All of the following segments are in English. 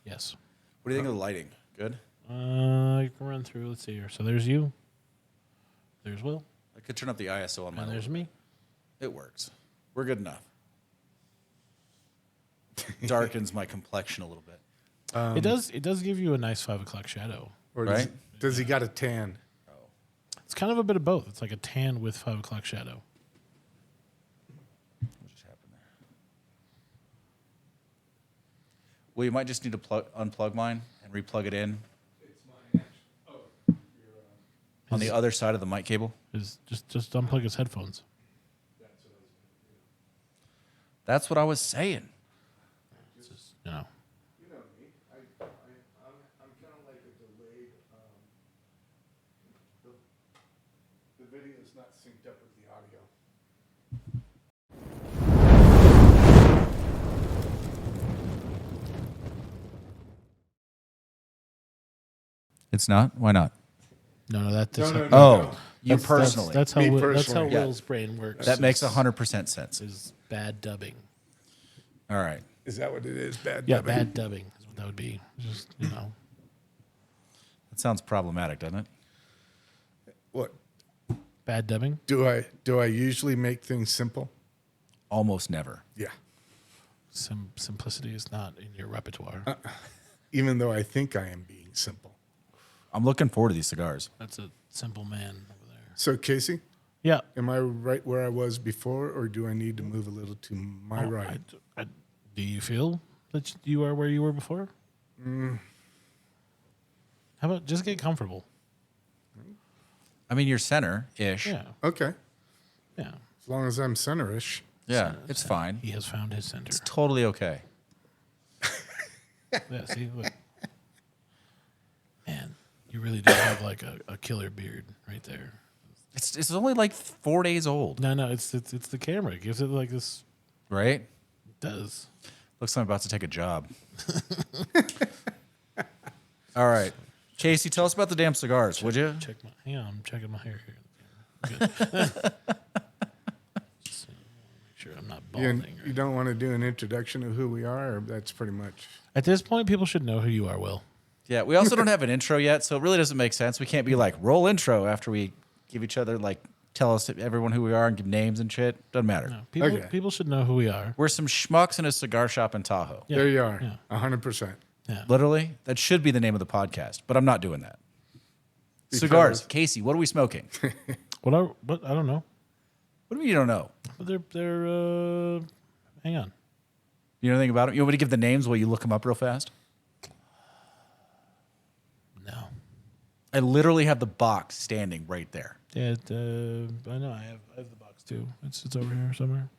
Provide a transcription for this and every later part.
Yes. What do you think of the lighting? Good? You can run through. Let's see here. So there's you. There's Will. I could turn up the ISO on my And there's me. It works. We're good enough. Darkens my complexion a little bit. It does give you a nice 5 o'clock shadow. Or Right? does he got a tan? It's kind of a bit of both. It's like a tan with 5 o'clock shadow. What just happened there? Well, you might just need to unplug mine and replug it in. It's mine. Oh, On the other side of the mic cable. Is just unplug his headphones. That's what I was saying. It's just, you know. You know me. I'm kind of like a delayed. The video is not synced up with the audio. It's not? Why not? No, that's No. Oh, you personally. That's how Me that's how personally, yeah. Will's brain works. That makes 100% sense. is bad dubbing. All right. Is that what it is? Bad. Yeah, dubbing? bad dubbing is what that would be. Just That sounds problematic, doesn't it? What bad dubbing. do I usually make things simple? Almost never. Yeah. Simplicity is not in your repertoire. Even though I think I am being simple. I'm looking forward to these cigars. That's a simple man over there. So Casey, Yeah. am I right where I was before, or do I need to move a little to my Oh, right? Do you feel that you are where you were before? How about just get comfortable? I mean, you're center-ish. Yeah. Okay. Yeah. As long as I'm centerish. Yeah, it's fine. He has found his center. It's totally okay. Yeah, see, look. Man, you really do have like a killer beard right there. It's only like 4 days old, No, it's the camera. It gives it like this. right? It does. Looks like I'm about to take a job. All right. Casey, tell us about the damn cigars, would you? Hang on, I'm checking my hair here. Good. Just make sure I'm not balding. You don't want to do an introduction of who we are, or that's pretty much. At this point, people should know who you are, Will. Yeah, we also don't have an intro yet, so it really doesn't make sense. We can't be like, roll intro after we give each other, like, tell us everyone who we are and give names and shit. Doesn't matter. No, people, Okay. people should know who we are. We're some schmucks in a cigar shop in Tahoe. Yeah. There you are. Yeah. 100%. Yeah. Literally, that should be the name of the podcast, but I'm not doing that. Cigars. Casey, what are we smoking? What I don't know. What do you mean you don't know? But they're hang on. You know anything about them? You want me to give the names while you look them up real fast? No. I literally have the box standing right there. Yeah, I know. I have the box too. It's over here somewhere.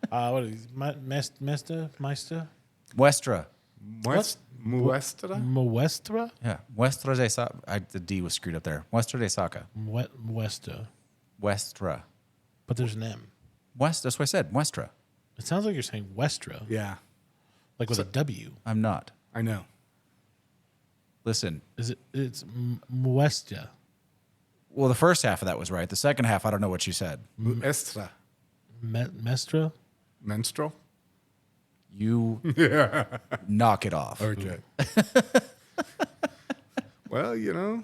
What are these? Meister? Muestra. Muestra? Muestra? Yeah. Muestra de Saca. The D was screwed up there. Muestra de Saca. Muestra. Muestra. But there's an M. That's what I said. Muestra. It sounds like you're saying Westra. Yeah, Like with a W. I'm not. I know. Listen. It's Muestra. Well, the first half of that was right. The second half, I don't know what you said. Muestra. Mestra? Menstrual? You knock it off. Okay. Well, you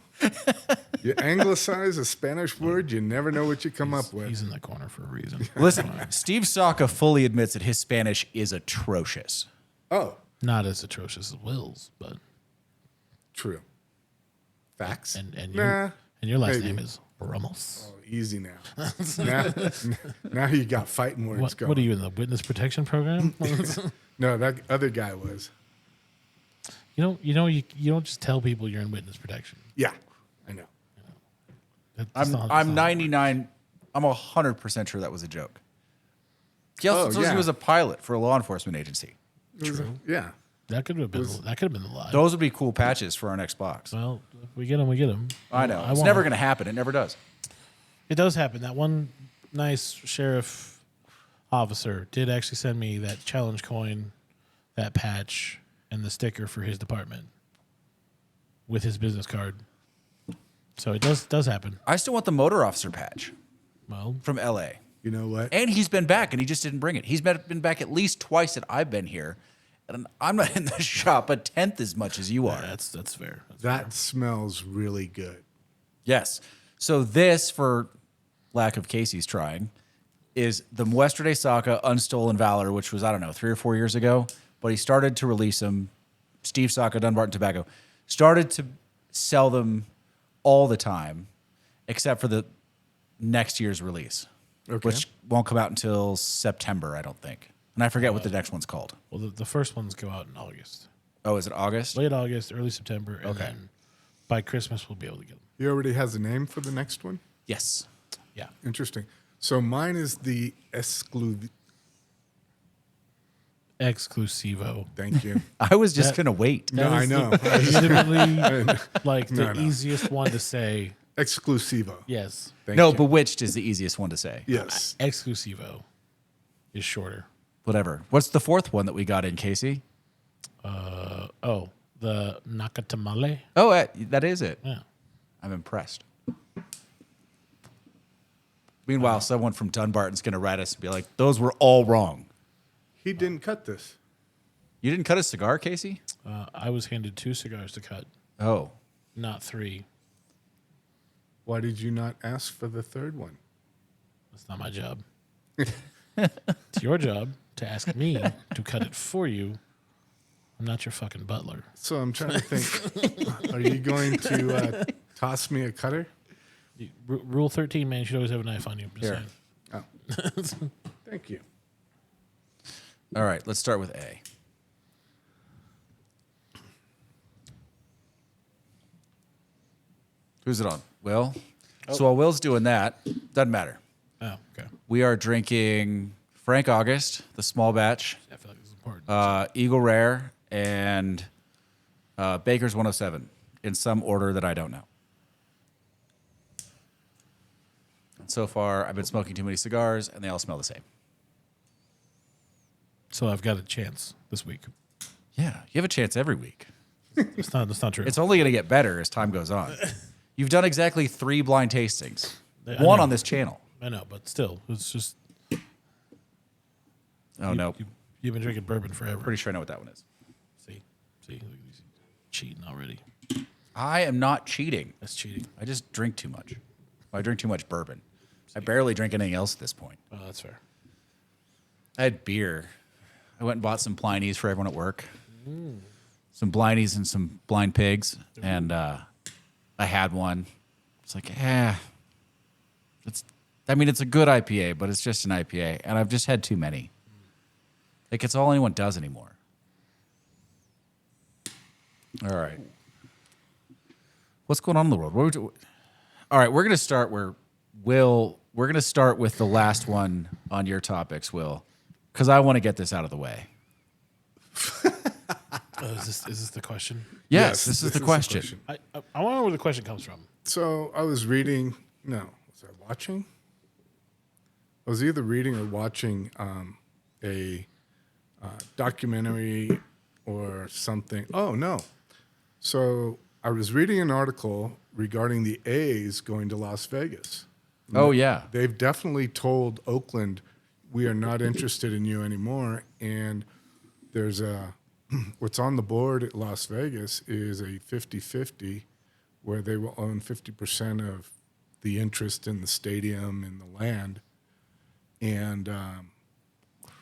anglicize a Spanish word, you never know what you come up with. He's in the corner for a reason. Listen, Steve Saka fully admits that his Spanish is atrocious. Oh, Not as atrocious as Will's, but true. Facts? and Nah, your last maybe. name is Ramos. Oh, easy now. now you got fighting words going. What are you in the witness protection program? No, that other guy was. You don't just tell people you're in witness protection. Yeah, I know. I'm 99. I'm 100% sure that was a joke. He also Oh, tells us yeah. he was a pilot for a law enforcement agency. True. Yeah. That could have been the lie. Those would be cool patches for our next box. Well, if we get them, we get them. I know. It's never going to happen. It never does. It does happen. That one nice sheriff officer did actually send me that challenge coin, that patch, and the sticker for his department with his business card. So it does happen. I still want the motor officer patch Well, from L.A. You know what? And he's been back, and he just didn't bring it. He's been back at least twice that I've been here, And I'm not in the shop a tenth as much as you are. That's fair. That's That smells really good. Yes. So this, for lack of Casey's trying, is the Muestra de Saca Unstolen Valor, which was, I don't know, 3 or 4 years ago. But he started to release them. Steve Saka, Dunbarton Tobacco, started to sell them all the time, except for the next year's release, which won't come out until September, I don't think. And I forget what the next one's called. Well, the first ones go out in August. Oh, is it August? Late August, early September. And then by Christmas, we'll be able to get them. He already has a name for the next one? Yes. Yeah. Interesting. So mine is the Exclusivo. Thank you. I was just going to wait. No, I know. Literally like the No. easiest one to say. Exclusivo. Yes. Thank No, you. Bewitched is the easiest one to say. Yes. Exclusivo is shorter. Whatever. What's the fourth one that we got in, Casey? The Nakatamale. Oh, that is it. Yeah. I'm impressed. Meanwhile, someone from Dunbarton's going to write us and be like, those were all wrong. He didn't cut this. You didn't cut a cigar, Casey? I was handed 2 cigars to cut, Oh. not 3. Why did you not ask for the third one? That's not my job. It's your job to ask me to cut it for you. I'm not your fucking butler. So I'm trying to think. Are you going to toss me a cutter? Rule 13, man, you should always have a knife on you. I'm just Here. saying. Oh. Thank you. All right, let's start with A. Who's it on? Will? So while Will's doing that, doesn't matter. Oh, okay. We are drinking Frank August, the small batch, I feel like this is important. Eagle Rare, and Baker's 107 in some order that I don't know. And so far, I've been smoking too many cigars, and they all smell the same. So I've got a chance this week. Yeah, you have a chance every week. That's not true. It's only going to get better as time goes on. You've done exactly 3 blind tastings, I one know. on this channel. I know, but still, it's just Oh, no. you've been drinking bourbon forever. Pretty sure I know what that one is. See, look at these cheating already. I am not cheating. That's cheating. I just drink too much. I drink too much bourbon. I barely drink anything else at this point. Oh, that's fair. I had beer. I went and bought some Blindies for everyone at work. Some Blindies and some blind pigs. And I had one. It's like, it's a good IPA, but it's just an IPA. And I've just had too many. Like, it's all anyone does anymore. All right. What's going on in the world? All right, we're going to start where we're going to start with the last one on your topics, Will, because I want to get this out of the way. Is this the question? Yes, this is the question. I want to know where the question comes from. So I was reading. No, was I watching? I was either reading or watching a documentary or something. Oh no! So I was reading an article regarding the A's going to Las Vegas. Oh, yeah. They've definitely told Oakland, we are not interested in you anymore. And there's what's on the board at Las Vegas is a 50-50 where they will own 50% of the interest in the stadium and the land. And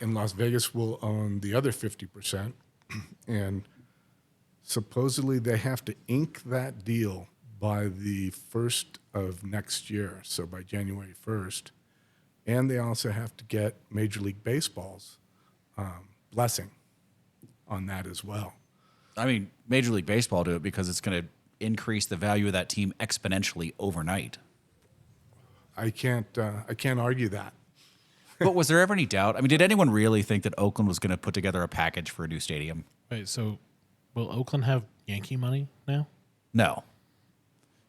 Las Vegas will own the other 50%. And supposedly they have to ink that deal by the 1st of next year, so by January 1st. And they also have to get Major League Baseball's blessing on that as well. I mean, Major League Baseball do it because it's going to increase the value of that team exponentially overnight. I can't argue that. But was there ever any doubt? I mean, did anyone really think that Oakland was going to put together a package for a new stadium? Wait, so will Oakland have Yankee money now? No.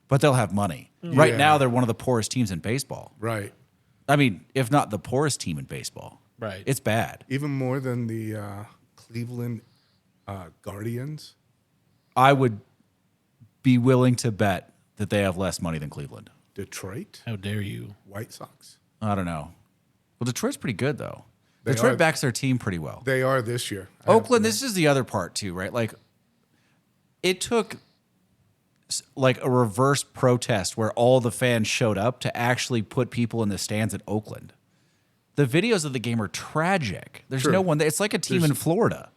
But they'll have money. Right Yeah. now, they're one of the poorest teams in baseball. Right. I mean, if not the poorest team in baseball. Right. It's bad. Even more than the Cleveland Guardians. I would be willing to bet that they have less money than Cleveland. Detroit How dare you? White Sox. I don't know. Well, Detroit's pretty good, though. Detroit backs their team pretty well. They are this year. Oakland, this is the other part too, right? Like, it took like a reverse protest where all the fans showed up to actually put people in the stands at Oakland. The videos of the game are tragic. There's True. no one. It's like a team in Florida.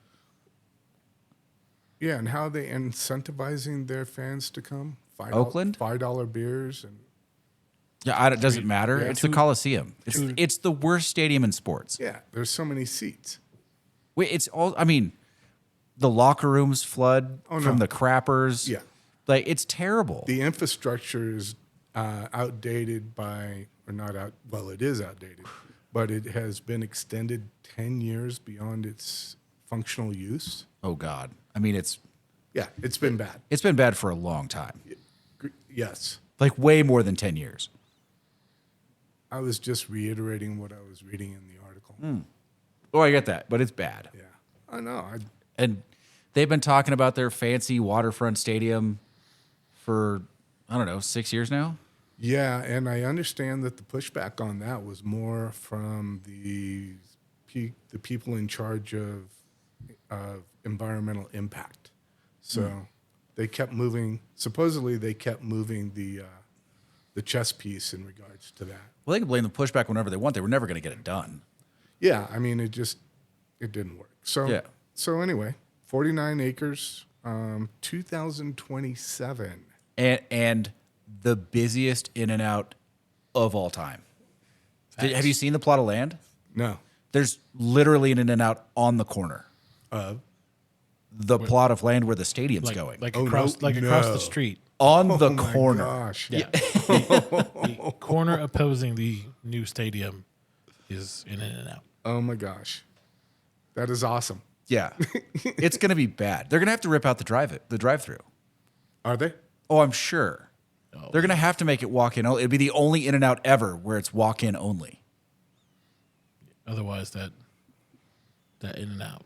Yeah, and how are they incentivizing their fans to come? Oakland? $5 beers and Yeah, it doesn't matter. yeah, It's the Coliseum. It's the worst stadium in sports. yeah, there's so many seats. Wait, it's all. I mean, the locker rooms flood Oh, from no. the crappers. Yeah. Like, it's terrible. The infrastructure is outdated or not out. Well, it is outdated, but it has been extended 10 years beyond its functional use. Oh God. I mean, it's been bad. it's been bad for a long time. Yes, Like way more than 10 years. I was just reiterating what I was reading in the article. Oh, I get that, but it's bad. Yeah, I know. And they've been talking about their fancy waterfront stadium for, I don't know, 6 years now. Yeah, and I understand that the pushback on that was more from the people in charge of environmental impact. So they kept moving. Supposedly, they kept moving the chess piece in regards to that. Well, they can blame the pushback whenever they want. They were never going to get it done. Yeah, I mean, it didn't work. So Yeah. So anyway, 49 acres, 2027. And the busiest in and out of all time. Have you seen the plot of land? No. There's literally an in and out on the corner. The plot of land where the stadium's going. Like Oh, across no, across no. the street. on the Oh my corner. gosh. Yeah. The corner opposing the new stadium is in and out. Oh my gosh. That is awesome. Yeah. It's going to be bad. They're going to have to rip out the drive-through. Are they? Oh, I'm sure. They're going to have to make it walk-in only. It'd be the only in and out ever where it's walk-in only. Otherwise, that in and out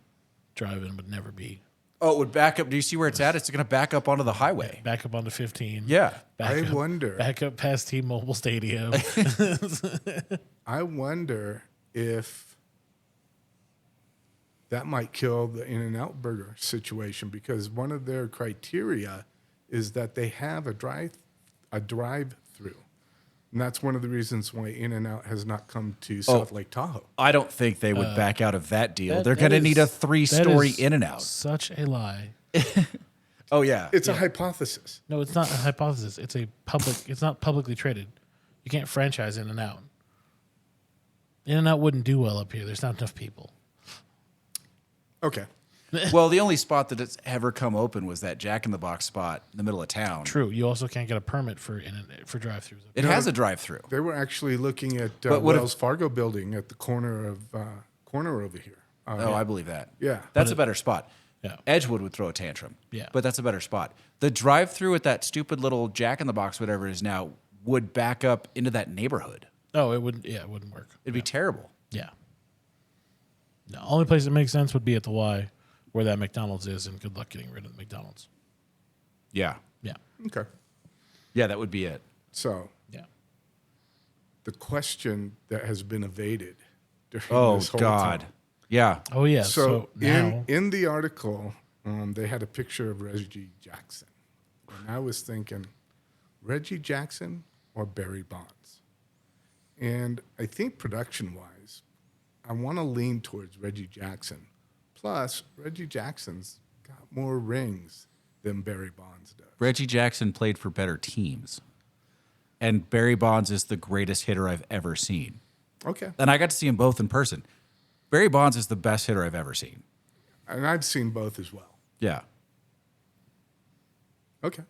driving would never be. Oh, it would back up. Do you see where it's at? It's going to back up onto the highway. Back up onto 15. Yeah. Back I wonder. Back up past T-Mobile Stadium. I wonder if that might kill the In-N-Out Burger situation, because one of their criteria is that they have a drive-through. And that's one of the reasons why In-N-Out has not come to South Lake Tahoe. I don't think they would back out of that deal. That- They're that going to is- need a that 3-story is in and out. Such a lie. Oh, yeah. It's a hypothesis. No, it's not a hypothesis. It's a public. It's not publicly traded. You can't franchise In and Out. In and Out wouldn't do well up here. There's not enough people. Okay. Well, the only spot that it's ever come open was that Jack in the Box spot in the middle of town. True. You also can't get a permit for drive-throughs. It has a drive-through. They were actually looking at But what if- Wells Fargo building at the corner over here. Oh, I believe that. Yeah. That's a better spot. Yeah. Edgewood would throw a tantrum. Yeah. But that's a better spot. The drive-through at that stupid little Jack in the Box, whatever it is now, would back up into that neighborhood. Oh, it wouldn't. Yeah, it wouldn't work. It'd be terrible. Yeah. The only place that makes sense would be at the Y, where that McDonald's is, and good luck getting rid of the McDonald's. Yeah. Yeah. Okay. Yeah, that would be it. So Yeah. the question that has been evaded during Oh, this whole God. time. Yeah. Oh yeah. So now, in the article, they had a picture of Reggie Jackson, and I was thinking, Reggie Jackson or Barry Bonds, and I think production-wise, I want to lean towards Reggie Jackson. Plus, Reggie Jackson's got more rings than Barry Bonds does. Reggie Jackson played for better teams. And Barry Bonds is the greatest hitter I've ever seen. Okay, And I got to see them both in person. Barry Bonds is the best hitter I've ever seen. and I've seen both as well. Yeah. Okay,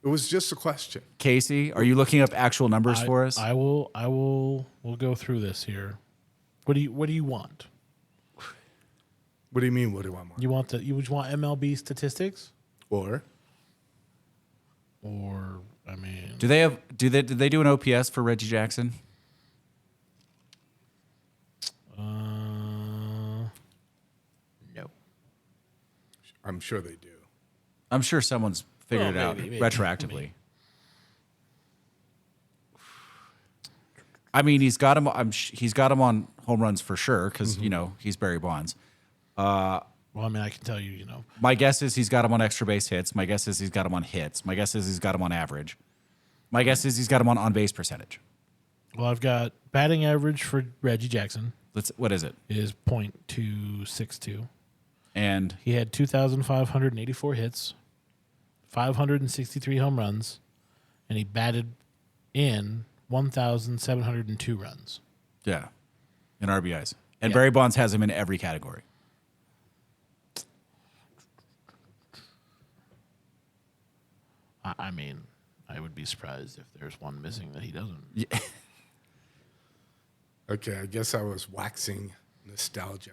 it was just a question. Casey, are you looking up actual numbers for us? I will. We'll go through this here. What do you want? What do you mean? What do I want? You want MLB statistics, Or or I mean, Did they do an OPS for Reggie Jackson? no. I'm sure they do. I'm sure someone's figured it out Maybe, retroactively. maybe. I mean, he's got him. He's got him on home runs for sure because he's Barry Bonds. Well, I mean, I can tell you, My guess is he's got him on extra base hits. My guess is he's got him on hits. My guess is he's got him on average. My guess is he's got him on base percentage. well, I've got batting average for Reggie Jackson What is it? is .262. And He had 2,584 hits, 563 home runs, and he batted in 1,702 runs. yeah, in RBIs. And Yeah. Barry Bonds has him in every category. I mean, I would be surprised if there's one missing that he doesn't. Yeah. Okay, I guess I was waxing nostalgia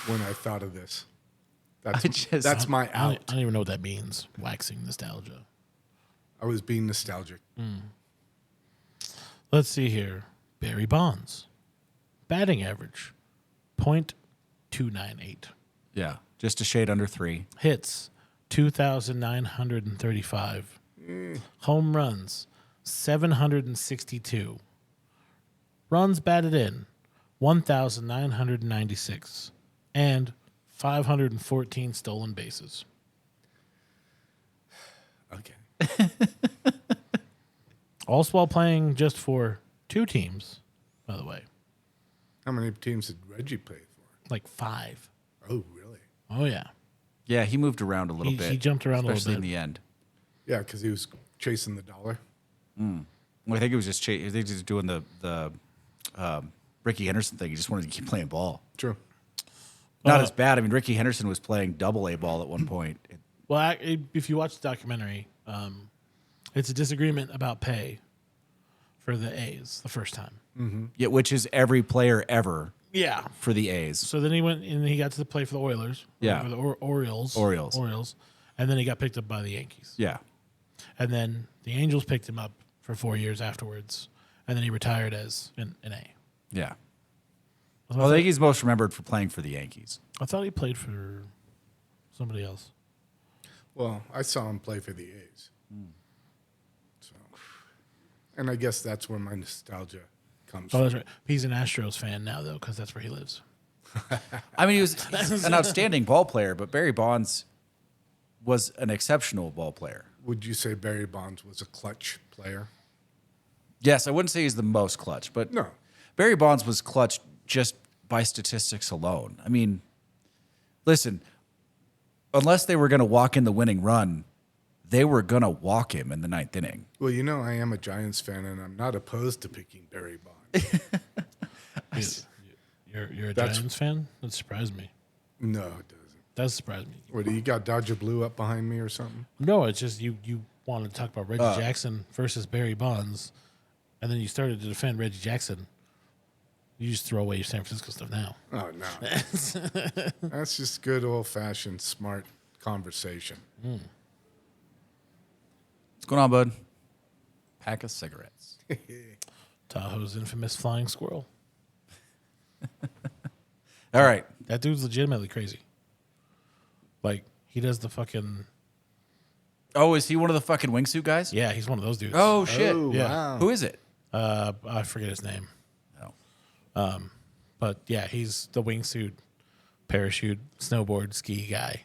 when I thought of this. That's my I out. don't even know what that means, waxing nostalgia. I was being nostalgic. Let's see here. Barry Bonds. Batting average, .298. Yeah, just a shade under 3. Hits, 2,935. Home runs, 762. Runs batted in, 1,996. And 514 stolen bases. Okay. Also while playing just for 2 teams, by the way. How many teams did Reggie play for? Like 5. Oh, really? Oh, yeah. Yeah, he moved around a little He- bit. he jumped around a little especially bit. in the end. Yeah, because he was chasing the dollar. Well, I think it was just I think he was doing the Ricky Henderson thing. He just wanted to keep playing ball. True. Not as bad. I mean, Ricky Henderson was playing double A ball at one point. Well, if you watch the documentary, it's a disagreement about pay for the A's the first time. Yeah, which is every player ever Yeah. for the A's. So then he went and he got to play for the Oilers. Yeah. Or the Orioles. Orioles. And then he got picked up by the Yankees. Yeah. And then the Angels picked him up for 4 years afterwards. And then he retired as an A. Yeah. Well, I think he's most remembered for playing for the Yankees. I thought he played for somebody else. Well, I saw him play for the A's. So, and I guess that's where my nostalgia comes Oh, from. that's right. He's an Astros fan now, though, because that's where he lives. I mean, he's an outstanding ball player, but Barry Bonds was an exceptional ball player. Would you say Barry Bonds was a clutch player? Yes, I wouldn't say he's the most clutch, but No. Barry Bonds was clutch just by statistics alone. I mean, listen, unless they were going to walk in the winning run, they were going to walk him in the 9th inning. Well, I am a Giants fan, and I'm not opposed to picking Barry Bonds. You're a That's- Giants fan? That surprised me. No, it doesn't. That surprised me. What, do you got Dodger Blue up behind me or something? No, it's just you wanted to talk about Reggie Jackson versus Barry Bonds, and then you started to defend Reggie Jackson. You just throw away your San Francisco stuff now. Oh, no. That's just good old-fashioned smart conversation. What's going on, bud? Pack of cigarettes. Tahoe's infamous flying squirrel. All right. That dude's legitimately crazy. Like, he does the fucking... Oh, is he one of the fucking wingsuit guys? Yeah, he's one of those dudes. Oh, shit. Oh, Yeah. wow. Who is it? I forget his name. Oh. But, yeah, he's the wingsuit, parachute, snowboard, ski guy.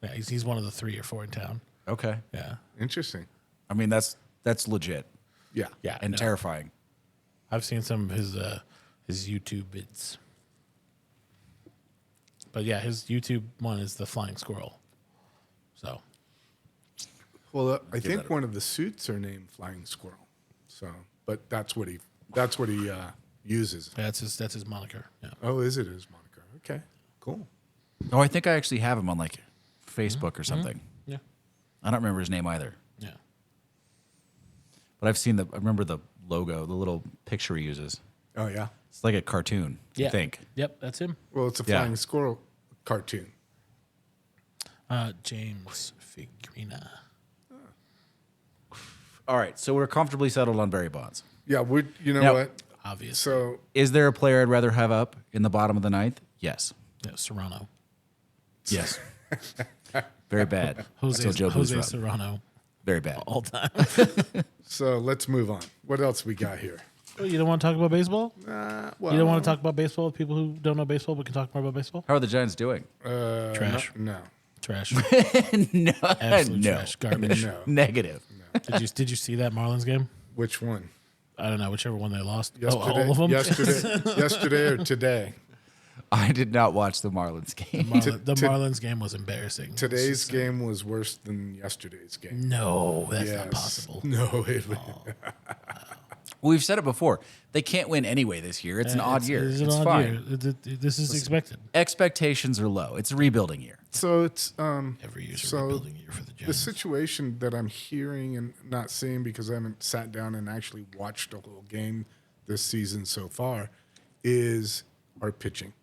Yeah, he's one of the 3 or 4 in town. Okay. Yeah. Interesting. I mean, that's legit Yeah. Yeah. and no. terrifying. I've seen some of his YouTube vids. But yeah, his YouTube one is the flying squirrel. So Well, I think that one of the suits are named Flying Squirrel. So, but that's what he uses. that's his moniker. Yeah. Oh, is it his moniker? Okay, cool. Oh, I think I actually have him on like Facebook or something. Yeah. I don't remember his name either. Yeah. But I remember the logo, the little picture he uses. Oh yeah. It's like a cartoon, Yeah. I think. Yep, that's him. Well, it's a Yeah. Flying Squirrel cartoon. James Figurina. All right, so we're comfortably settled on Barry Bonds. Yeah, you know Now- what? Obvious. So Is there a player I'd rather have up in the bottom of the 9th? Yes. Yeah, Serrano. Yes. Very bad. Jose So Joe Blues Serrano. Very bad. All time. let's move on. What else we got here? Oh, you don't want to talk about baseball? Well, You don't want to talk about baseball with people who don't know baseball but can talk more about baseball? How are the Giants doing? Trash. No. Trash. No, Absolute no. trash. Garbage. No. Negative. Did you see that Marlins game? Which one? I don't know. Whichever one they lost. Yesterday. Oh, all of them? Yesterday or today? I did not watch the Marlins game. The Marlins game was embarrassing. Today's game was worse than yesterday's game. No, that's Yes. not possible. No, We've said it before. They can't win anyway this year. It's an odd year. It's an It's odd fine. year. This is expected. Expectations are low. It's a rebuilding year. So it's Every year's so a rebuilding year for the the Giants. situation that I'm hearing and not seeing because I haven't sat down and actually watched a whole game this season so far is our pitching.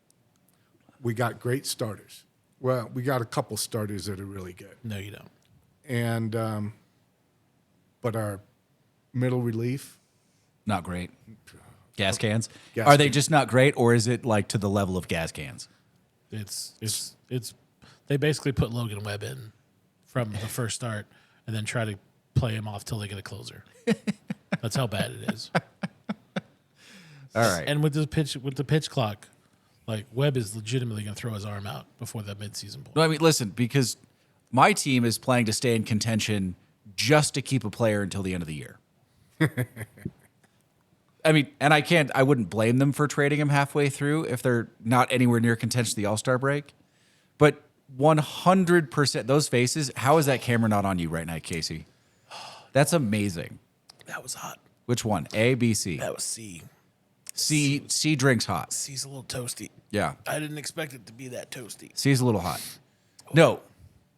We got great starters. Well, we got a couple starters that are really good, No, you don't. and but our middle relief. Not great. Gas cans. Gas Are they cans. just not great, or is it like to the level of gas cans? It's they basically put Logan Webb in from the first start and then try to play him off till they get a closer. That's how bad it is. All right. And with the pitch clock, like Webb is legitimately going to throw his arm out before that midseason point. No, I mean, listen, because my team is playing to stay in contention just to keep a player until the end of the year. I mean, and I wouldn't blame them for trading him halfway through if they're not anywhere near contention the All-Star break. But 100%, those faces, how is that camera not on you right now, Casey? That's amazing. That was hot. Which one? A, B, C? That was C. C drinks hot. C's a little toasty. Yeah. I didn't expect it to be that toasty. C's a little hot. No.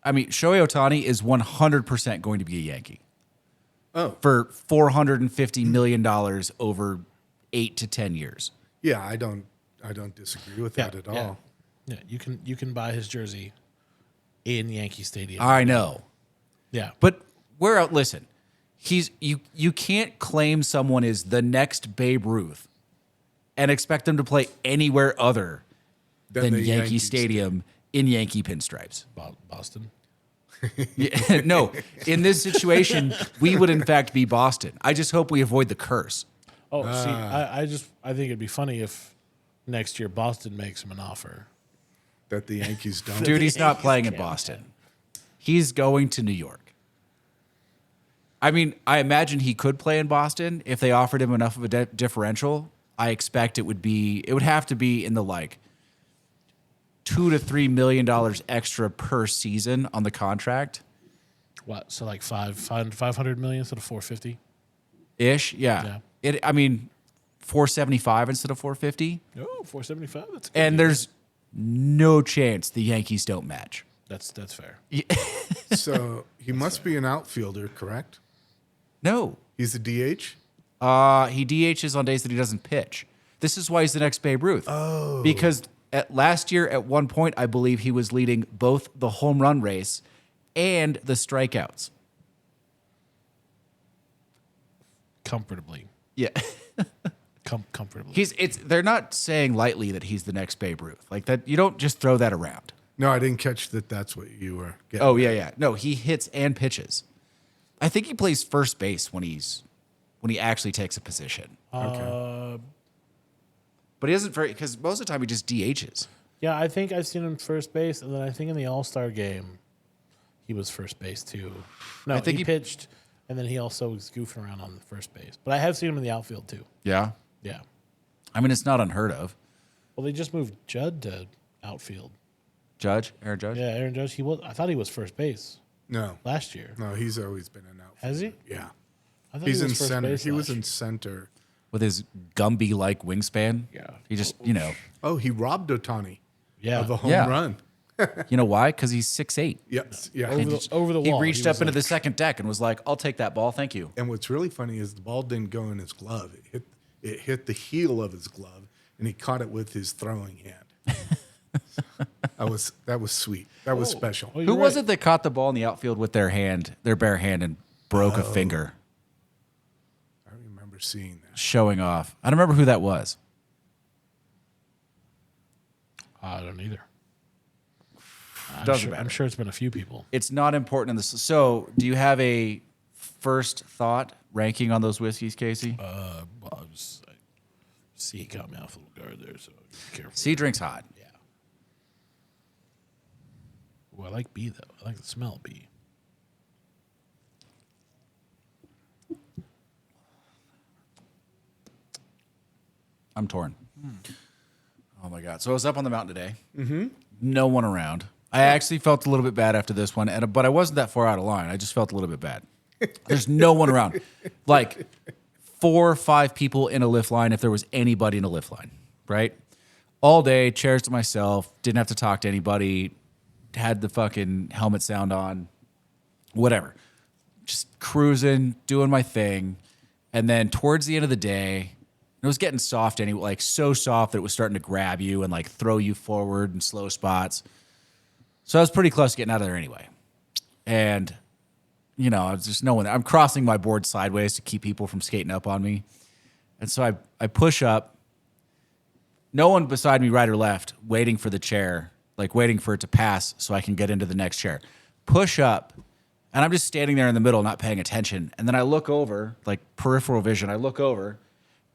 I mean, Shohei Ohtani is 100% going to be a Yankee. Oh, For $450 million over 8 to 10 years. yeah, I don't disagree with that at yeah. all. Yeah, you can buy his jersey in Yankee Stadium. I know. Yeah. But listen, you can't claim someone is the next Babe Ruth and expect them to play anywhere other than the Yankee Yankees. Stadium in Yankee pinstripes. Boston. Yeah, no, in this situation, we would in fact be Boston. I just hope we avoid the curse. Oh, see, I think it'd be funny if next year Boston makes him an offer. That the Yankees don't. Dude, he's not playing in Boston. He's going to New York. I mean, I imagine he could play in Boston if they offered him enough of a differential. I expect it would have to be in the like $2 to $3 million extra per season on the contract. What? So like 500 million instead of 450? Ish, yeah. I mean, 475 instead of 450. Oh, 475. That's good. And there's no chance the Yankees don't match. That's fair. So he must be an outfielder, correct? No. He's a DH. He DHs on days that he doesn't pitch. This is why he's the next Babe Ruth. Oh. Because last year, at one point, I believe he was leading both the home run race and the strikeouts. Comfortably. Yeah. Comfortably. They're not saying lightly that he's the next Babe Ruth. Like that, you don't just throw that around. No, I didn't catch that. That's what you were getting. Oh, yeah. No, he hits and pitches. I think he plays first base when he actually takes a position. Okay. But he doesn't because most of the time he just DHs. Yeah, I think I've seen him first base, and then I think in the All-Star game, he was first base too. No, I think he pitched, and then he also was goofing around on the first base. But I have seen him in the outfield too. Yeah. Yeah. I mean, it's not unheard of. Well, they just moved Judd to outfield. Aaron Judge? Yeah, Aaron Judge. I thought he was first base No, last year. no, he's always been an outfielder. Has he? Yeah, I thought he's he in was first center. base He was last in center. With his Gumby-like wingspan. Yeah. He just, Oh, he robbed Otani Yeah. of a home Yeah. run. you know why? Because he's 6'8". Yes, yeah. Over the He wall. reached was up into like- the second deck and was like, I'll take that ball. Thank you. And what's really funny is the ball didn't go in his glove. It hit the heel of his glove, and he caught it with his throwing hand. that was sweet. That was special. Oh, Who you're was right. it that caught the ball in the outfield with their bare hand, and broke a finger, I remember seeing that. showing off? I don't remember who that was. I don't either. Doesn't matter. I'm sure it's been a few people. It's not important in this. So, do you have a first thought ranking on those whiskeys, Casey? Well, C got me off a little guard there, so be careful. C drinks hot. Yeah. Well, I like B though. I like the smell of B. I'm torn. Oh my god! So I was up on the mountain today. Mm-hmm. No one around. I actually felt a little bit bad after this one, but I wasn't that far out of line. I just felt a little bit bad. There's no one around. Like 4 or 5 people in a lift line, if there was anybody in a lift line, right? All day, chairs to myself. Didn't have to talk to anybody. Had the fucking helmet sound on. Whatever. Just cruising, doing my thing, and then towards the end of the day. It was getting soft anyway, like so soft that it was starting to grab you and like throw you forward in slow spots. So I was pretty close to getting out of there anyway. And, you know, I was just knowing I'm crossing my board sideways to keep people from skating up on me. And so I push up. No one beside me, right or left, waiting for the chair, like waiting for it to pass so I can get into the next chair. Push up. And I'm just standing there in the middle, not paying attention. And then I look over, like peripheral vision, I look over.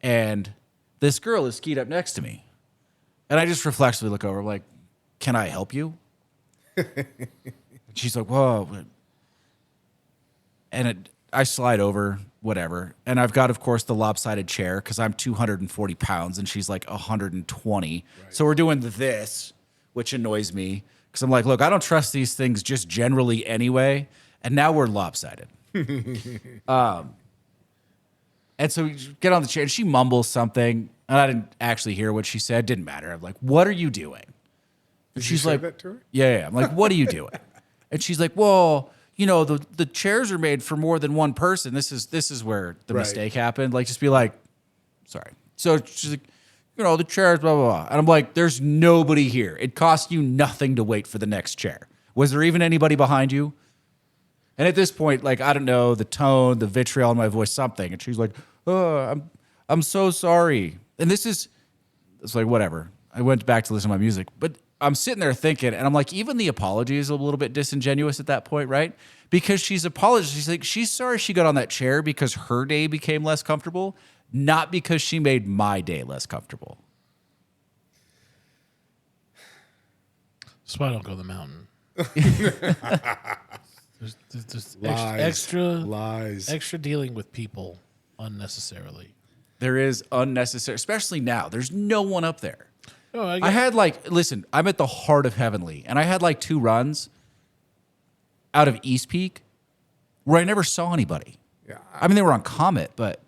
And this girl is skied up next to me. And I just reflexively look over, like, can I help you? She's like, whoa. And I slide over, whatever. And I've got, of course, the lopsided chair because I'm 240 pounds and she's like 120. Right. So we're doing this, which annoys me because I'm like, look, I don't trust these things just generally anyway. And now we're lopsided. And so we get on the chair, and she mumbles something, and I didn't actually hear what she said. Didn't matter. I'm like, what are you doing? And Did she's you like, say that to her? yeah. I'm like, what are you doing? And she's like, well, you know, the chairs are made for more than one person. This is where the mistake happened. Like, just be like, sorry. So she's like, you know, the chairs, blah, blah, blah. And I'm like, there's nobody here. It costs you nothing to wait for the next chair. Was there even anybody behind you? And at this point, like, I don't know, the tone, the vitriol in my voice, something. And she's like, oh, I'm so sorry. And it's like, whatever. I went back to listen to my music. But I'm sitting there thinking, and I'm like, even the apology is a little bit disingenuous at that point, right? Because she's apologized. She's like, she's sorry she got on that chair because her day became less comfortable, not because she made my day less comfortable. That's why I don't go to the mountain. There's Lies. extra dealing with people unnecessarily. There is unnecessary, especially now. There's no one up there. Oh, I had listen, I'm at the heart of Heavenly, and I had like 2 runs out of East Peak where I never saw anybody. Yeah, I mean, they were on Comet, but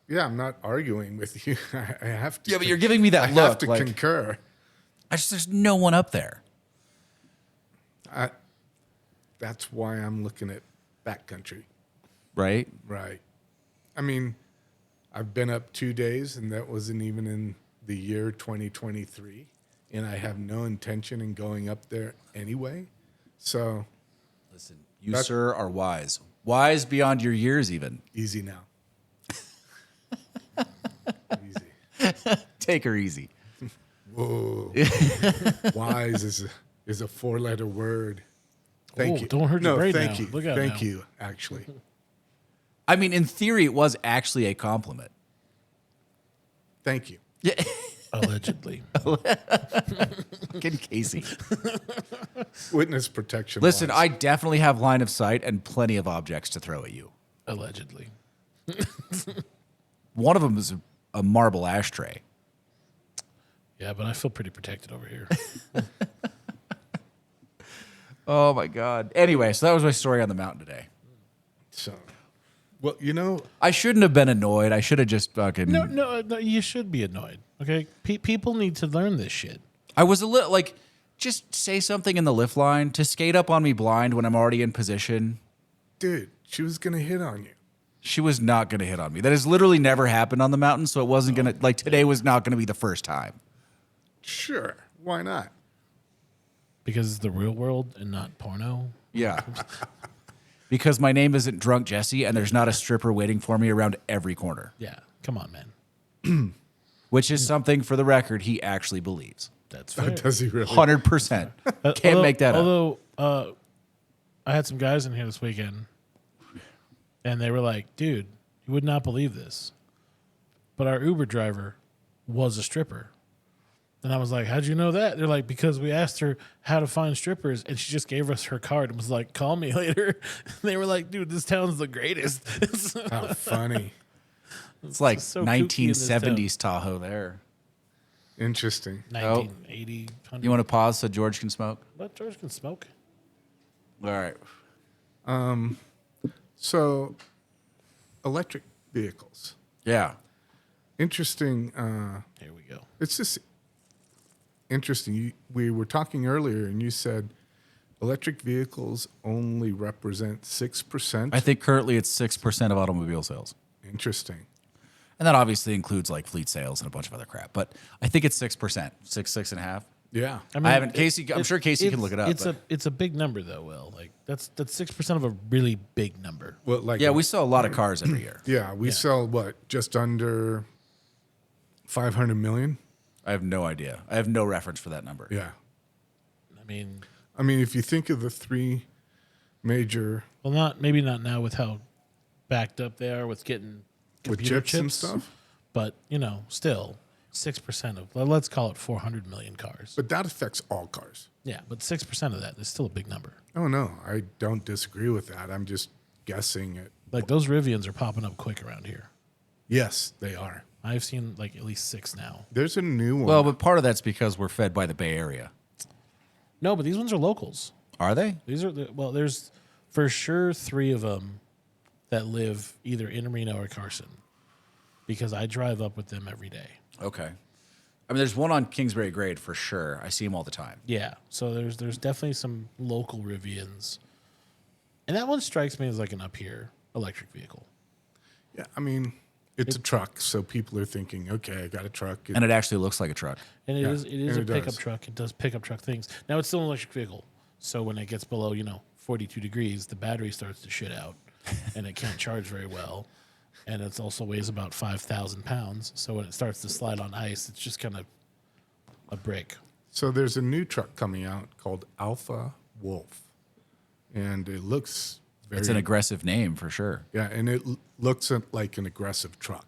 yeah, I'm not arguing with you. I have to. yeah, but you're giving me that I look. have to like, concur. there's no one up there. That's why I'm looking at backcountry. Right? Right. I mean, I've been up 2 days, and that wasn't even in the year 2023, and I have no intention in going up there anyway. So, Listen, you, sir, are wise. Wise beyond your years, even. easy now. Easy. Take her easy. Whoa. Wise is a 4-letter word. Thank you. Don't hurt your brain thank now. you. Look out Thank now. you, actually. I mean, in theory, it was actually a compliment. Thank you. Yeah. Allegedly. Fucking Casey. Witness protection. Listen, laws. I definitely have line of sight and plenty of objects to throw at you. Allegedly. One of them is a marble ashtray. Yeah, but I feel pretty protected over here. Oh, my God. Anyway, so that was my story on the mountain today. So, well, you know, I shouldn't have been annoyed. I should have just fucking... No, you should be annoyed. Okay? People need to learn this shit. I was a little, like, just say something in the lift line to skate up on me blind when I'm already in position. dude, she was gonna hit on you. She was not going to hit on me. That has literally never happened on the mountain, so it wasn't going to... Like, today was not going to be the first time. Sure, why not? Because it's the real world and not porno. Yeah. Because my name isn't Drunk Jesse, and there's not a stripper waiting for me around every corner. Yeah. Come on, man. Which is something, for the record, he actually believes. That's fair. Does he really? 100%. Can't make that up. Although I had some guys in here this weekend And they were like, dude, you would not believe this, but our Uber driver was a stripper. And I was like, how'd you know that? They're like, because we asked her how to find strippers, and she just gave us her card and was like, call me later. And they were like, dude, this town's the greatest. How funny. It's like so kooky in this 1970s Tahoe there. Interesting. 1980, 100. You want to pause so George can smoke? But George can smoke. All right. So, electric vehicles. Yeah. Interesting. Here we go. It's just interesting. We were talking earlier, and you said electric vehicles only represent 6%. I think currently it's 6% of automobile sales. Interesting. And that obviously includes like fleet sales and a bunch of other crap. But I think it's 6%, 6.5. Yeah. I haven't Casey. I'm sure Casey can look it up. It's a big number though. Will like that's 6% of a really big number. Well, like Yeah, we sell a lot of cars every year. yeah, we sell what, just under 500 million. I have no idea. I have no reference for that number. Yeah. I mean, If you think of the three major well, maybe not now with how backed up they are with getting with computer chips and stuff, but still 6% of let's call it 400 million cars. but that affects all cars. Yeah, but 6% of that is still a big number. Oh no, I don't disagree with that. I'm just guessing it. Like those Rivians are popping up quick around here. Yes, they are. I've seen like at least 6 now. There's a new one. Well, but part of that's because we're fed by the Bay Area. No, but these ones are locals. Are they? These are there's for sure 3 of them that live either in Reno or Carson, because I drive up with them every day. Okay. I mean, there's one on Kingsbury Grade for sure. I see them all the time. Yeah, so there's definitely some local Rivians, and that one strikes me as like an up here electric vehicle. Yeah, it's a truck, so people are thinking, okay, I got a truck. And it actually looks like a truck. And it Yeah, is and a it pickup does. truck. It does pick up truck things. Now it's still an electric vehicle, so when it gets below 42 degrees, the battery starts to shit out, and it can't charge very well. And it also weighs about 5,000 pounds. So when it starts to slide on ice, it's just kind of a brick. So there's a new truck coming out called Alpha Wolf, and it looks very. It's an aggressive name for sure. Yeah, and it looks like an aggressive truck.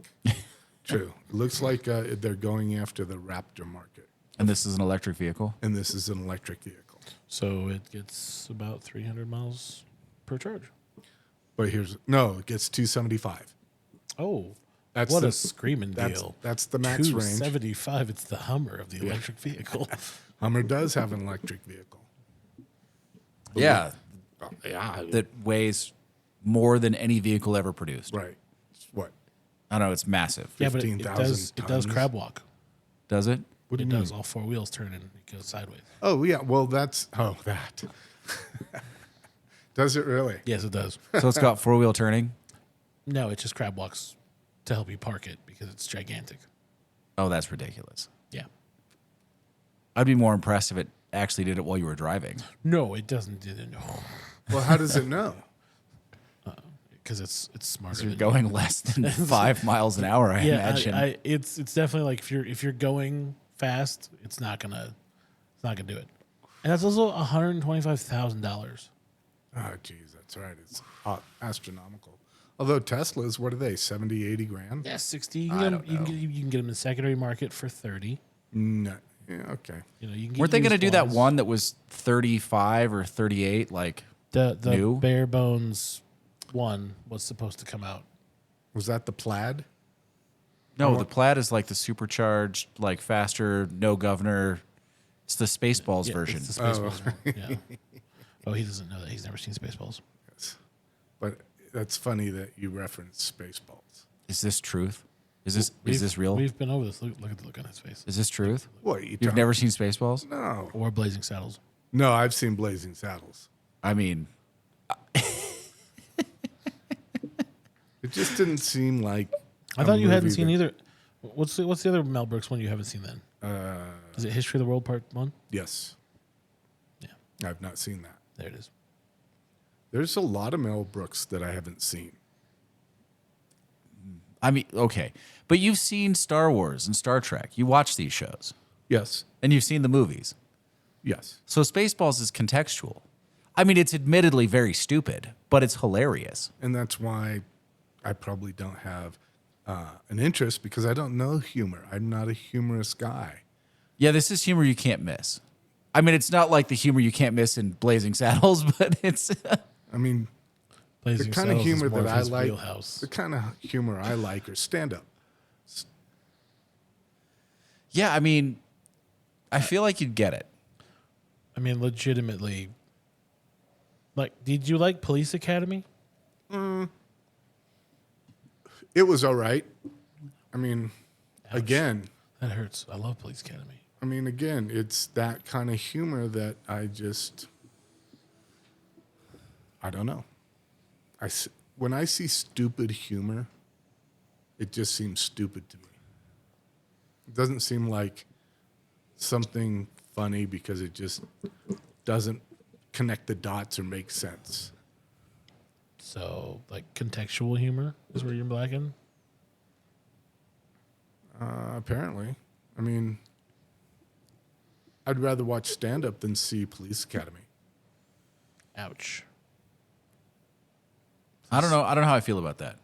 True. It looks like they're going after the Raptor market, And this is an electric vehicle? and this is an electric vehicle. So it gets about 300 miles per charge. But it gets 275. Oh, That's what the- a screaming That's deal. that's the max range. 275. It's the Hummer of the electric vehicle. Hummer does have an electric vehicle. Yeah. Yeah, That weighs more than any vehicle ever produced. right. What? I don't know. It's massive. Yeah, but it 15,000 does tons. crab walk. Does it? What do It you does. mean? All 4 wheels turn and it goes sideways. Oh yeah. Well, that. Does it really? Yes, it does. So it's got 4-wheel turning? No, it just crab walks to help you park it because it's gigantic. Oh, that's ridiculous. Yeah. I'd be more impressed if it actually did it while you were driving. No, it doesn't. Well, how does it know? Because it's smarter. You're than going less than 5 miles an hour, I imagine. It's definitely like if you're going fast, it's not gonna do it. And that's also $125,000. Oh, geez, that's right. It's astronomical. Although Teslas, what are they? 70, 80 grand? Yeah, 60. You can get them in the secondary market for 30. No. Yeah. Okay. You can get Weren't they going to used do that ones. one that was 35 or 38? Like, The new? bare bones one was supposed to come out. Was that the Plaid? no, the Plaid is like the supercharged, like faster, no governor. It's the Spaceballs Yeah, version. It's the Spaceballs one. Yeah. Oh, he doesn't know that. He's never seen Spaceballs. Yes. But that's funny that you referenced Spaceballs. Is this truth? Is this real? We've been over this. Look at the look on his face. Is this truth? What? You You've never seen Spaceballs? No. Or Blazing Saddles. No, I've seen Blazing Saddles. I mean, It just didn't seem like. I thought you hadn't seen either. What's the other Mel Brooks one you haven't seen then? Is it History of the World Part 1? Yes. Yeah. I've not seen that. There it is. There's a lot of Mel Brooks that I haven't seen. okay. But you've seen Star Wars and Star Trek. You watch these shows. Yes. And you've seen the movies. Yes. So Spaceballs is contextual. I mean, it's admittedly very stupid, but it's hilarious. And that's why I probably don't have an interest, because I don't know humor. I'm not a humorous guy. Yeah, this is humor you can't miss. I mean, it's not like the humor you can't miss in Blazing Saddles, but it's... I mean, Blazing the kind of Saddles is humor more that of I his like, wheelhouse. the kind of humor I like, or stand-up. Yeah, I mean, I feel like you'd get it. I mean, legitimately. Like, did you like Police Academy? It was all right. I mean, Ouch. again, That hurts. I love Police Academy. again, it's that kind of humor that I don't know. When I see stupid humor, it just seems stupid to me. It doesn't seem like something funny because it just doesn't connect the dots or make sense. So, like, contextual humor is where you're lacking? Apparently. I mean, I'd rather watch stand-up than see Police Academy. Ouch. I don't know how I feel about that.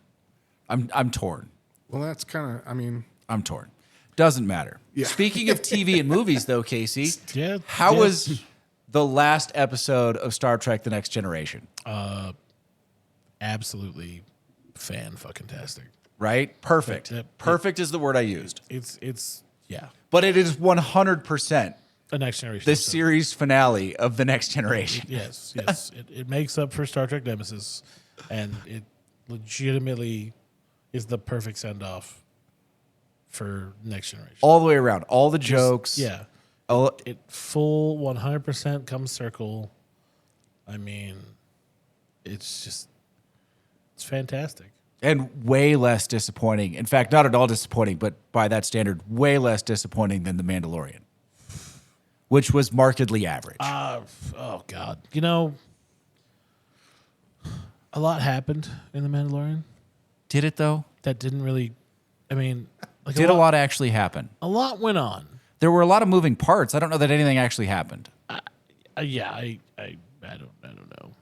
I'm torn. Well, that's kind of, I'm torn. Doesn't matter. Yeah. Speaking of TV and movies, though, Casey, Yeah. how yeah. was the last episode of Star Trek: The Next Generation? Absolutely fan-fucking-tastic. Right? Perfect. Yep. Perfect is the word I used. It's yeah. But it is 100% The Next Generation. the episode. series finale of The Next Generation. Yes. It makes up for Star Trek Nemesis, and it legitimately is the perfect send-off for Next Generation. All the way around. All the jokes. Yeah. All- It full 100% comes circle. I mean, it's fantastic. and way less disappointing. In fact, not at all disappointing, but by that standard, way less disappointing than The Mandalorian, which was markedly average. Oh God. You know, a lot happened in The Mandalorian Did it, though? that didn't really, I mean, like Did a lot actually happen? A lot went on. There were a lot of moving parts. I don't know that anything actually happened. Yeah, I don't know.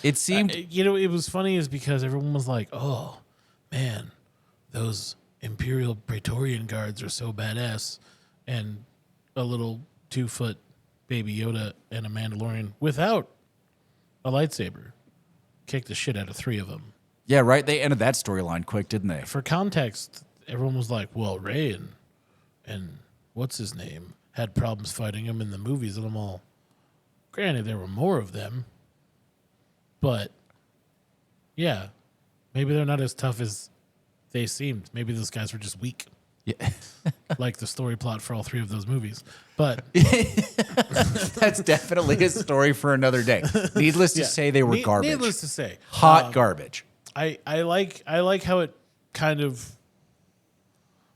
It seemed... You know, it was funny is because everyone was like, "Oh, man, those Imperial Praetorian guards are so badass," and a little 2-foot baby Yoda and a Mandalorian without a lightsaber kicked the shit out of 3 of them. yeah, right? They ended that storyline quick, didn't they? For context, everyone was like, "Well, Rey and what's his name had problems fighting him in the movies," and I'm all, granted, there were more of them. But, yeah, maybe they're not as tough as they seemed. Maybe those guys were just weak, Yeah. like the story plot for all 3 of those movies. But That's definitely a story for another day. Needless to say, they were garbage. Needless to say, Hot garbage. I like how it kind of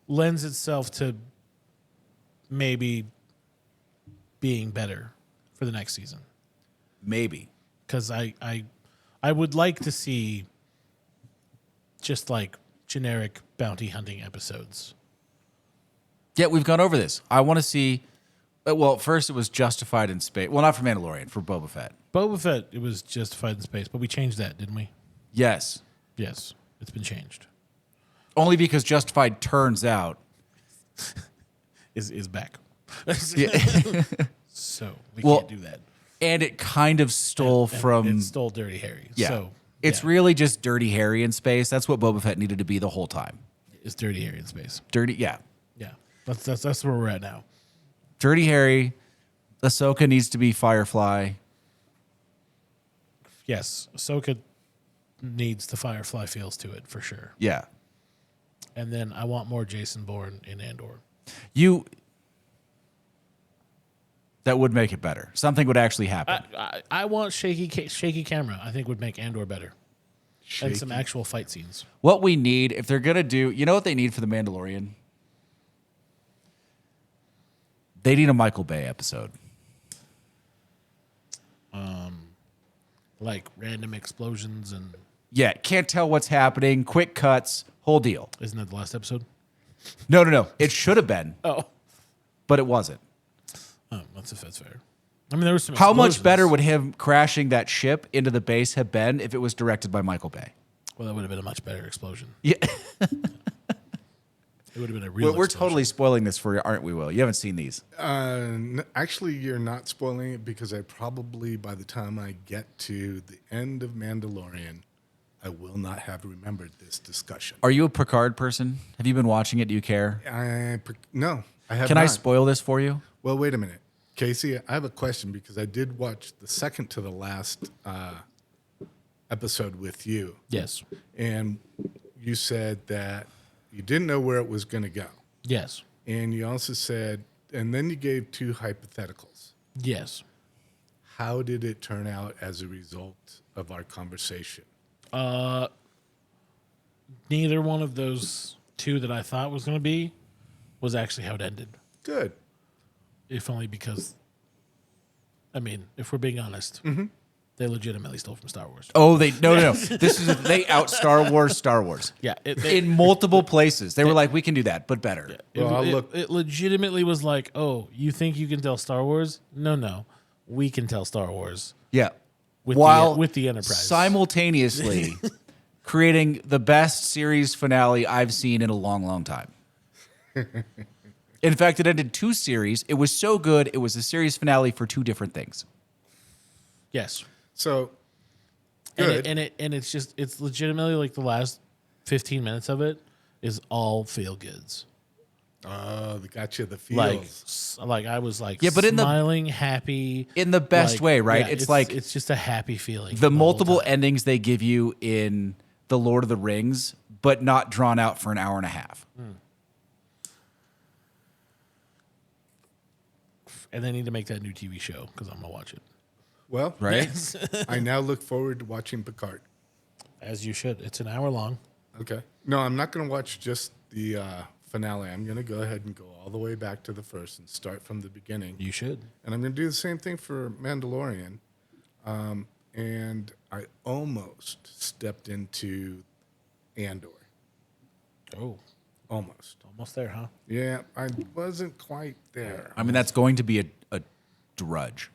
lends itself to maybe being better for the next season. Maybe. Because I would like to see just like generic bounty hunting episodes. Yeah, we've gone over this. I want to see... Well, first it was Justified in Space. Well, not for Mandalorian, for Boba Fett. Boba Fett, it was Justified in Space, but we changed that, didn't we? Yes. Yes, it's been changed. Only because Justified turns out... Is back. So we Well, can't do that. And it kind of stole from... It stole Dirty Harry. Yeah. So It's yeah, really just Dirty Harry in space. That's what Boba Fett needed to be the whole time. it's Dirty Harry in space. Dirty, yeah. Yeah, that's where we're at now. Dirty Harry. Ahsoka needs to be Firefly. Yes, Ahsoka needs the Firefly feels to it for sure. Yeah. And then I want more Jason Bourne in Andor. That would make it better. Something would actually happen. I want shaky camera. I think would make Andor better. And some actual fight scenes. What we need, if they're going to do... You know what they need for The Mandalorian? They need a Michael Bay episode. Like random explosions and... Yeah, can't tell what's happening. Quick cuts. Whole deal. Isn't that the last episode? No. It should have been, Oh. but it wasn't. Oh, that's fair. I mean, there was some. How much better explosions. would him crashing that ship into the base have been if it was directed by Michael Bay? Well, that would have been a much better explosion. Yeah, It would have been a real. we're explosion. totally spoiling this for you, aren't we, Will? You haven't seen these. Actually, you're not spoiling it because I probably, by the time I get to the end of Mandalorian, I will not have remembered this discussion. Are you a Picard person? Have you been watching it? Do you care? No, I have Can not. I spoil this for you? Well, wait a minute. Casey, I have a question because I did watch the second to the last episode with you. Yes. And you said that you didn't know where it was going to go. Yes. And you also said, and then you gave two hypotheticals. Yes. How did it turn out as a result of our conversation? Neither one of those two that I thought was going to be was actually how it ended. Good. If only because, I mean, if we're being honest, they legitimately stole from Star Wars. Oh, no. This is they out Star Wars. Yeah. In multiple places. They were like, we can do that, but better. It legitimately was like, oh, you think you can tell Star Wars? No. We can tell Star Wars. Yeah. With While the Enterprise. simultaneously creating the best series finale I've seen in a long, long time. In fact, it ended 2 series. It was so good, it was a series finale for 2 different things. Yes. So, And good. it's legitimately like the last 15 minutes of it is all feel goods. They got you the feels. Like I was like, Yeah, but in the- smiling, happy, In the best like, way, right? yeah, It's like it's just a happy feeling. the whole multiple time. endings they give you in The Lord of the Rings, but not drawn out for an hour and a half. And they need to make that new TV show because I'm gonna watch it. Well, Right? I now look forward to watching Picard. As you should. It's an hour long. Okay. No, I'm not going to watch just the finale. I'm going to go ahead and go all the way back to the first and start from the beginning. You should. And I'm going to do the same thing for Mandalorian. And I almost stepped into Andor. Oh, Almost. almost there, huh? Yeah, I wasn't quite there. I mean, that's going to be a drudge.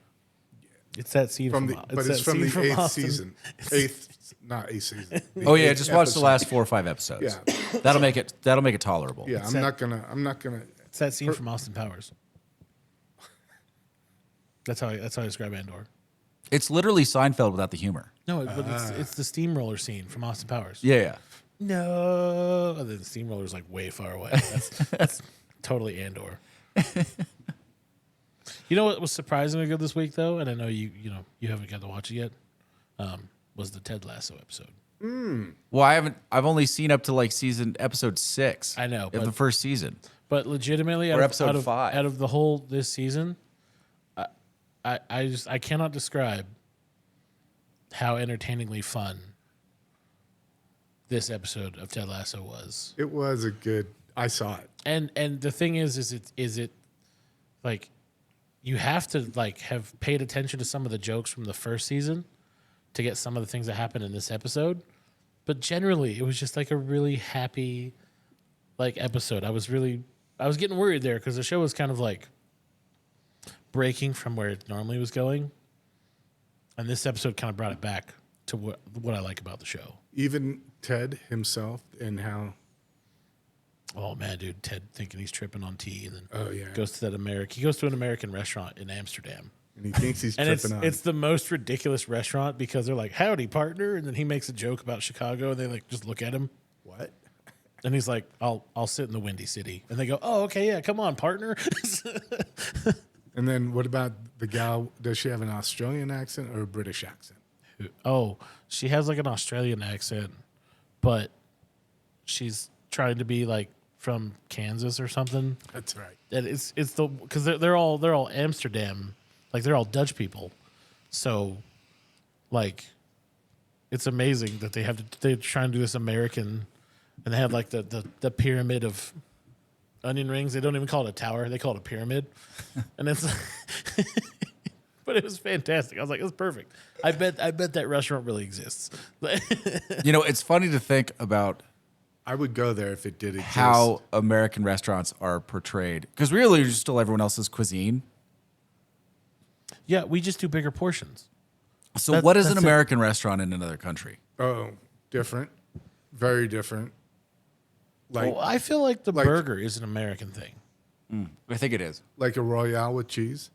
It's that scene From from, the, but it's from the 8th Austin. season. Not 8th season. The Oh yeah, 8th just watch the episode. last 4 or 5 episodes. Yeah. That'll make it tolerable. Yeah, I'm not gonna. It's that scene from Austin Powers. That's how I describe Andor. It's literally Seinfeld without the humor. No, but it's the steamroller scene from Austin Powers. Yeah. No, and then the steamroller's like way far away. That's totally Andor. You know what was surprisingly good this week though, and I know you haven't got to watch it yet. Was the Ted Lasso episode? Well, I've only seen up to like episode 6. I know, of but- the first season. But legitimately, Or episode 5. out of the whole this season, I cannot describe how entertainingly fun this episode of Ted Lasso was. It was a good. I saw it. And the thing is it like you have to like have paid attention to some of the jokes from the first season to get some of the things that happened in this episode. But generally, it was just like a really happy like episode. I was getting worried there because the show was kind of like breaking from where it normally was going. And this episode kind of brought it back to what I like about the show. Even Ted himself and how. Oh man, dude, Ted thinking he's tripping on tea and then Oh yeah. goes to he goes to an American restaurant in Amsterdam. And he thinks he's And tripping on. it's the most ridiculous restaurant because they're like, "Howdy, partner," and then he makes a joke about Chicago, and they like just look at him, what? and he's like, "I'll sit in the Windy City," and they go, "Oh, okay, yeah, come on, partner." And then what about the gal? Does she have an Australian accent or a British accent? Oh, she has like an Australian accent, but she's trying to be like from Kansas or something. That's right. And it's the because they're all Amsterdam, like they're all Dutch people, so like it's amazing that they're trying to do this American, and they have like the pyramid of onion rings. They don't even call it a tower; they call it a pyramid, and it's. But it was fantastic. I was like, "It's perfect." I bet that restaurant really exists. You know, it's funny to think about I would go there if it did exist. how American restaurants are portrayed because really, you're still everyone else's cuisine. Yeah, we just do bigger portions. So what is an American restaurant in another country? Oh, different. Very different. Like Well, I feel like the burger is an American thing. I think it is. like a Royale with cheese.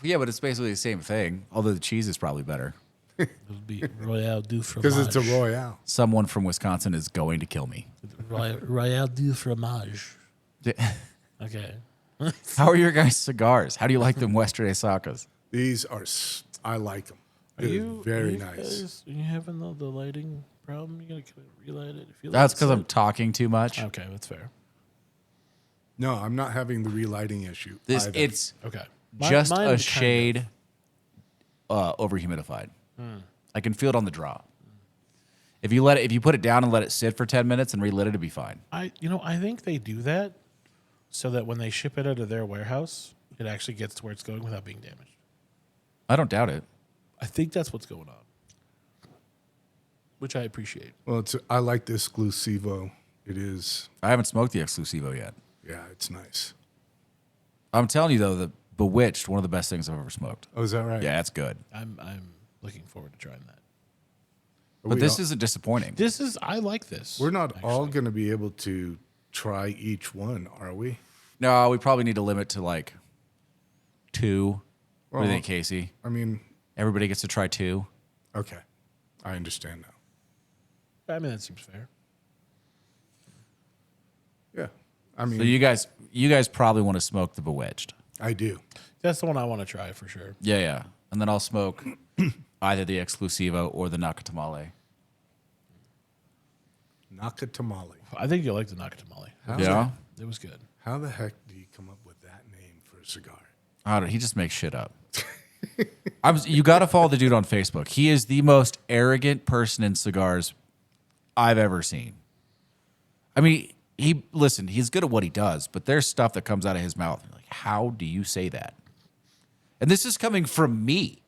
Yeah, but it's basically the same thing. Although the cheese is probably better. It would be Royale du fromage. Because it's a Royale. Someone from Wisconsin is going to kill me. Royale du fromage. Okay. How are your guys' cigars? How do you like them Yesterday Sacas? These are, I like them. Very nice. Guys, are you having the lighting problem? You gotta relight it. If you That's because I'm talking too much. Okay, that's fair. No, I'm not having the relighting issue. This either. it's Okay. just Mine a kind of. shade over humidified. I can feel it on the draw. If you put it down and let it sit for 10 minutes and relit it, it'd be fine. I think they do that so that when they ship it out of their warehouse, it actually gets to where it's going without being damaged. I don't doubt it. I think that's what's going on, which I appreciate. Well, I like the Exclusivo. It is, I haven't smoked the Exclusivo yet. yeah, it's nice. I'm telling you though, the Bewitched, one of the best things I've ever smoked. Oh, is that right? Yeah, it's good. I'm looking forward to trying that. But this isn't disappointing. I like this. We're not all going to be able to try each one, are we? No, we probably need to limit to like 2. What do you Well, think, Casey? I mean, Everybody gets to try 2. okay. I understand now. I mean, that seems fair. Yeah. I mean, So you guys probably want to smoke the Bewitched. I do. That's the one I want to try for sure. Yeah, yeah. And then I'll smoke either the Exclusivo or the Nakatamale. Nakatamale. I think you'll like the Nakatamale. Yeah? It was good. How the heck do you come up with that name for a cigar? I don't, he just makes shit up. You got to follow the dude on Facebook. He is the most arrogant person in cigars I've ever seen. I mean, he's good at what he does, but there's stuff that comes out of his mouth. Like, how do you say that? And this is coming from me.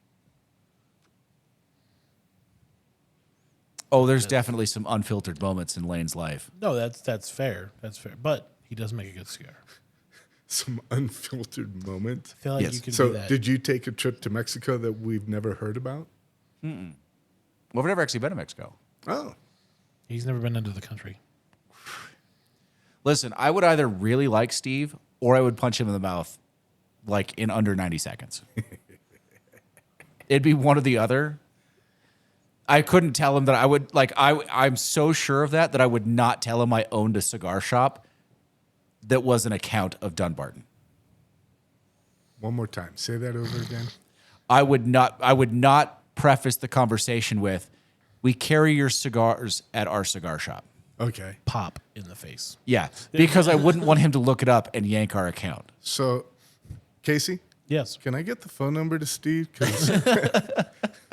Oh, there's definitely some unfiltered moments in Lane's life. No, that's fair. That's fair. But he does make a good cigar. Some unfiltered moment. I feel like Yes. you can So, do that. did you take a trip to Mexico that we've never heard about? Well, I've never actually been to Mexico. Oh, He's never been into the country. Listen, I would either really like Steve or I would punch him in the mouth like in under 90 seconds. It'd be one or the other. I couldn't tell him that I would like I'm so sure of that I would not tell him I owned a cigar shop that was an account of Dunbarton. one more time. Say that over again. I would not preface the conversation with, "We carry your cigars at our cigar shop." Okay. Pop in the face. Yeah, because I wouldn't want him to look it up and yank our account. So, Casey, Yes. can I get the phone number to Steve?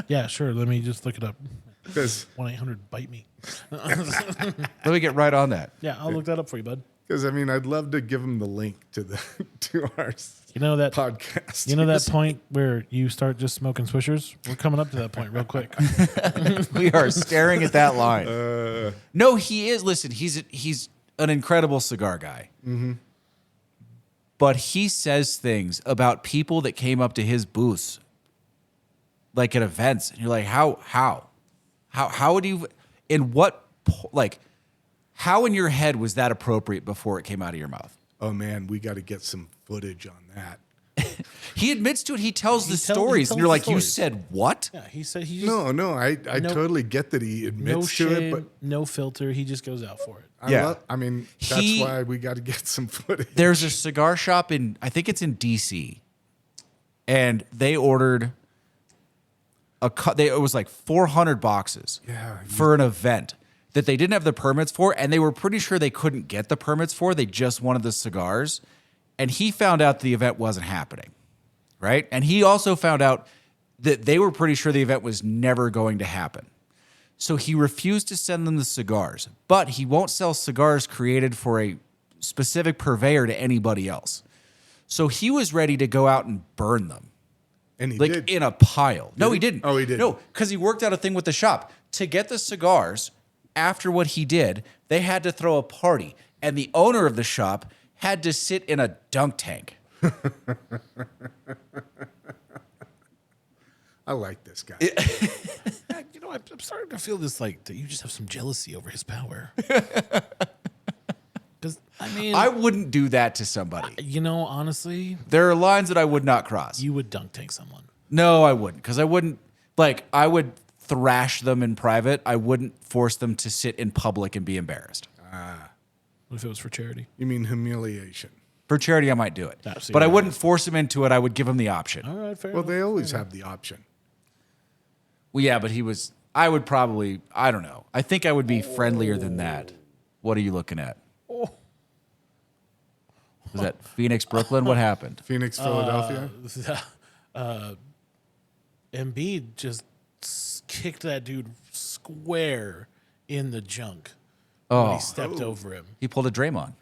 Yeah, sure. Let me just look it up. Because 1-800-BITE me. Let me get right on that. Yeah, I'll look that up for you, bud. I mean, I'd love to give him the link to our You know that podcast. You know that point where you start just smoking swishers? We're coming up to that point real quick. We are staring at that line. No, he is. Listen, he's an incredible cigar guy. Mm-hmm. But he says things about people that came up to his booths, like at events, and you're like, how would you? In what like? How in your head was that appropriate before it came out of your mouth? Oh man, we got to get some footage on that. He admits to it. He tells the he stories, tells and you're the like, you stories. said what? Yeah, he said he just No, I totally get that he no admits to shame, it, but no filter. He just goes out for it. I mean, that's He- why we got to get some footage. There's a cigar shop I think it's in DC, and they ordered it was like 400 boxes for an event that they didn't have the permits for, and they were pretty sure they couldn't get the permits for. They just wanted the cigars, and he found out the event wasn't happening, right? And he also found out that they were pretty sure the event was never going to happen. So he refused to send them the cigars, but he won't sell cigars created for a specific purveyor to anybody else. So he was ready to go out and burn them. And he Like did. in a pile. No, he? he didn't. Oh, he didn't. No, because he worked out a thing with the shop. To get the cigars, after what he did, they had to throw a party. And the owner of the shop had to sit in a dunk tank. I like this guy. You know, I'm starting to feel this like that you just have some jealousy over his power. Because I mean, I wouldn't do that to somebody. you know, honestly, There are lines that I would not cross. you would dunk tank someone. No, I wouldn't, because I wouldn't I would thrash them in private. I wouldn't force them to sit in public and be embarrassed. What if it was for charity? You mean humiliation? For charity, I might do it, Absolutely. but I wouldn't force them into it. I would give them the option. All right, fair Well, enough. they always have the option. Well, yeah, but I would probably. I don't know. I think I would be friendlier than that. What are you looking at? Oh. Was that Phoenix, Brooklyn? What happened? Phoenix, Philadelphia. Embiid just kicked that dude square in the junk when he stepped over him. He pulled a Draymond.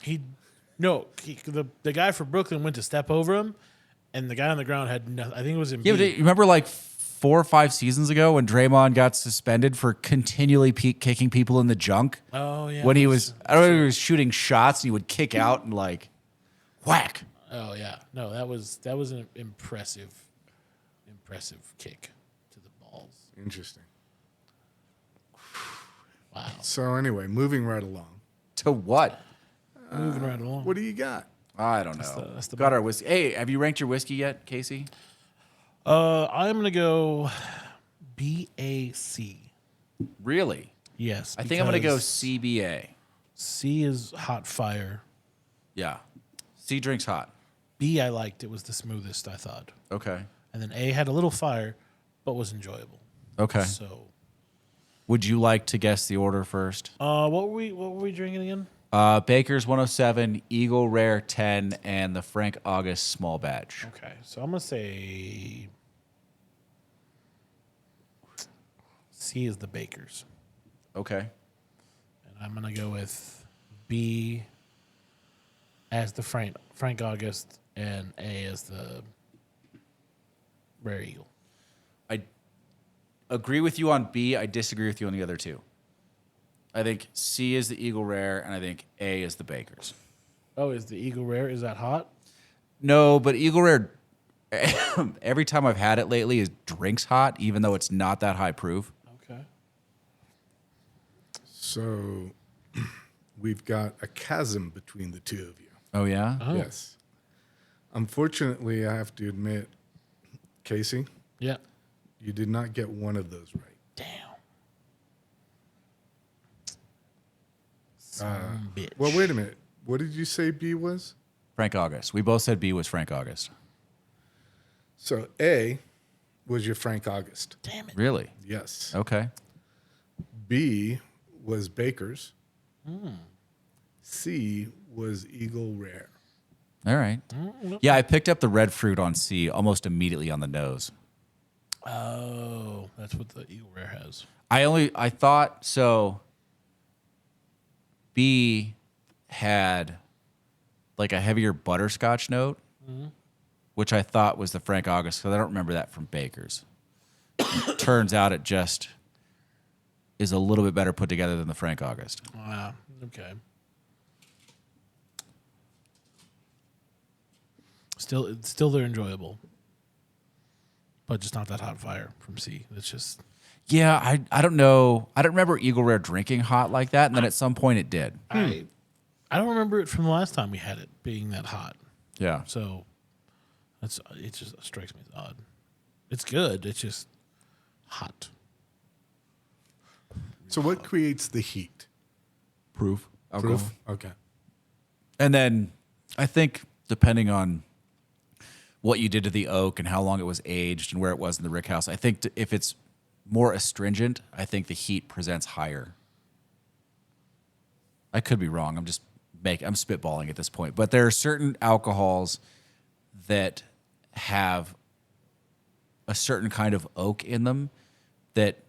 The guy for Brooklyn went to step over him, and the guy on the ground had nothing. I think it was Embiid. Yeah, but you remember 4 or 5 seasons ago when Draymond got suspended for continually kicking people in the junk? Oh yeah. When he was, I don't know, he was shooting shots and he would kick out and whack. Oh yeah. No, that was an impressive kick to the balls. Interesting. Wow. So anyway, moving right along. To what? Moving right along. What do you got? I don't know. that's the Got our whiskey. Hey, have you ranked your whiskey yet, Casey? I'm gonna go BAC. Really? Yes. I think I'm going to go because CBA. C is hot fire. Yeah. C drinks hot. B I liked. It was the smoothest, I thought. Okay. And then A had a little fire, but was enjoyable. Okay. So Would you like to guess the order first? what were we drinking again? Baker's 107, Eagle Rare 10, and the Frank August small batch. Okay. So I'm gonna say C is the Bakers. Okay. And I'm gonna go with B as the Frank August and A as the Rare Eagle. I agree with you on B. I disagree with you on the other two. I think C is the Eagle Rare, and I think A is the Baker's. Oh, is the Eagle Rare, is that hot? No, but Eagle Rare, every time I've had it lately, is drinks hot, even though it's not that high proof. Okay. So we've got a chasm between the two of you. Oh, yeah? Oh. Yes. Unfortunately, I have to admit, Casey, Yeah. you did not get one of those right. Damn. Some bitch. Well, wait a minute. What did you say B was? Frank August. We both said B was Frank August. So A was your Frank August. Damn it. Really? Yes. Okay. B was Baker's. C was Eagle Rare. All right. Yeah, I picked up the red fruit on C almost immediately on the nose. Oh, that's what the Eagle Rare has. I thought so. B had like a heavier butterscotch note, which I thought was the Frank August because I don't remember that from Baker's. Turns out it just is a little bit better put together than the Frank August. Wow. Okay. Still they're enjoyable, but just not that hot fire from C. It's just Yeah, I don't know. I don't remember Eagle Rare drinking hot like that, and then at some point it did. I don't remember it from the last time we had it being that hot. Yeah. So it just strikes me as odd. It's good. It's just hot. So what creates the heat? Proof. Proof? Okay. And then I think depending on what you did to the oak and how long it was aged and where it was in the rick house, I think if it's more astringent, I think the heat presents higher. I could be wrong. I'm spitballing at this point, but there are certain alcohols that have a certain kind of oak in them that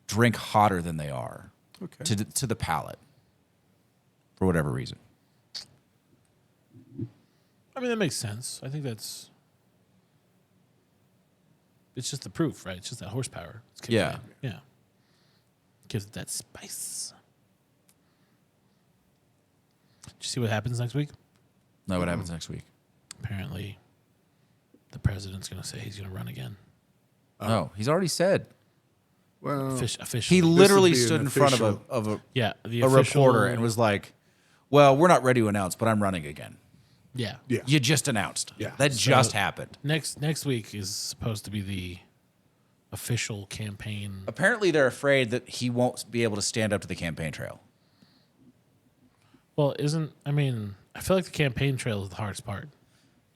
drink hotter than they are Okay. to the palate for whatever reason. I mean, that makes sense. I think it's just the proof, right? It's just that horsepower. It's kicking Yeah. in. Yeah. Gives it that spice. Did you see what happens next week? Know what happens next week? Apparently, the president's going to say he's going to run again. No, he's already said. Well, Officially. He literally be an stood in front official- of a yeah, the a official, reporter and was like, "Well, we're not ready to announce, but I'm running again." yeah. Yeah. You just announced. Yeah. That just happened. Next week is supposed to be the official campaign. Apparently, they're afraid that he won't be able to stand up to the campaign trail. Well, I feel like the campaign trail is the hardest part.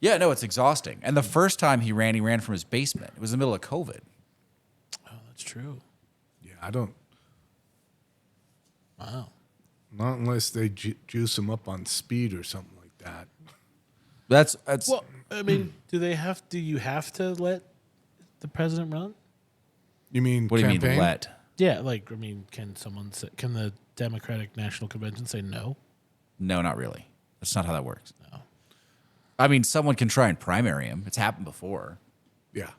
Yeah, no, it's exhausting. And the first time he ran from his basement. It was in the middle of COVID. Oh, that's true. Yeah, I don't. Wow. Not unless they juice him up on speed or something like that. That's Well, do you have to let the president run? You mean what do you campaign? mean let? Yeah, can the Democratic National Convention say no? No, not really. That's not how that works. No. I mean, someone can try and primary him. It's happened before. Yeah.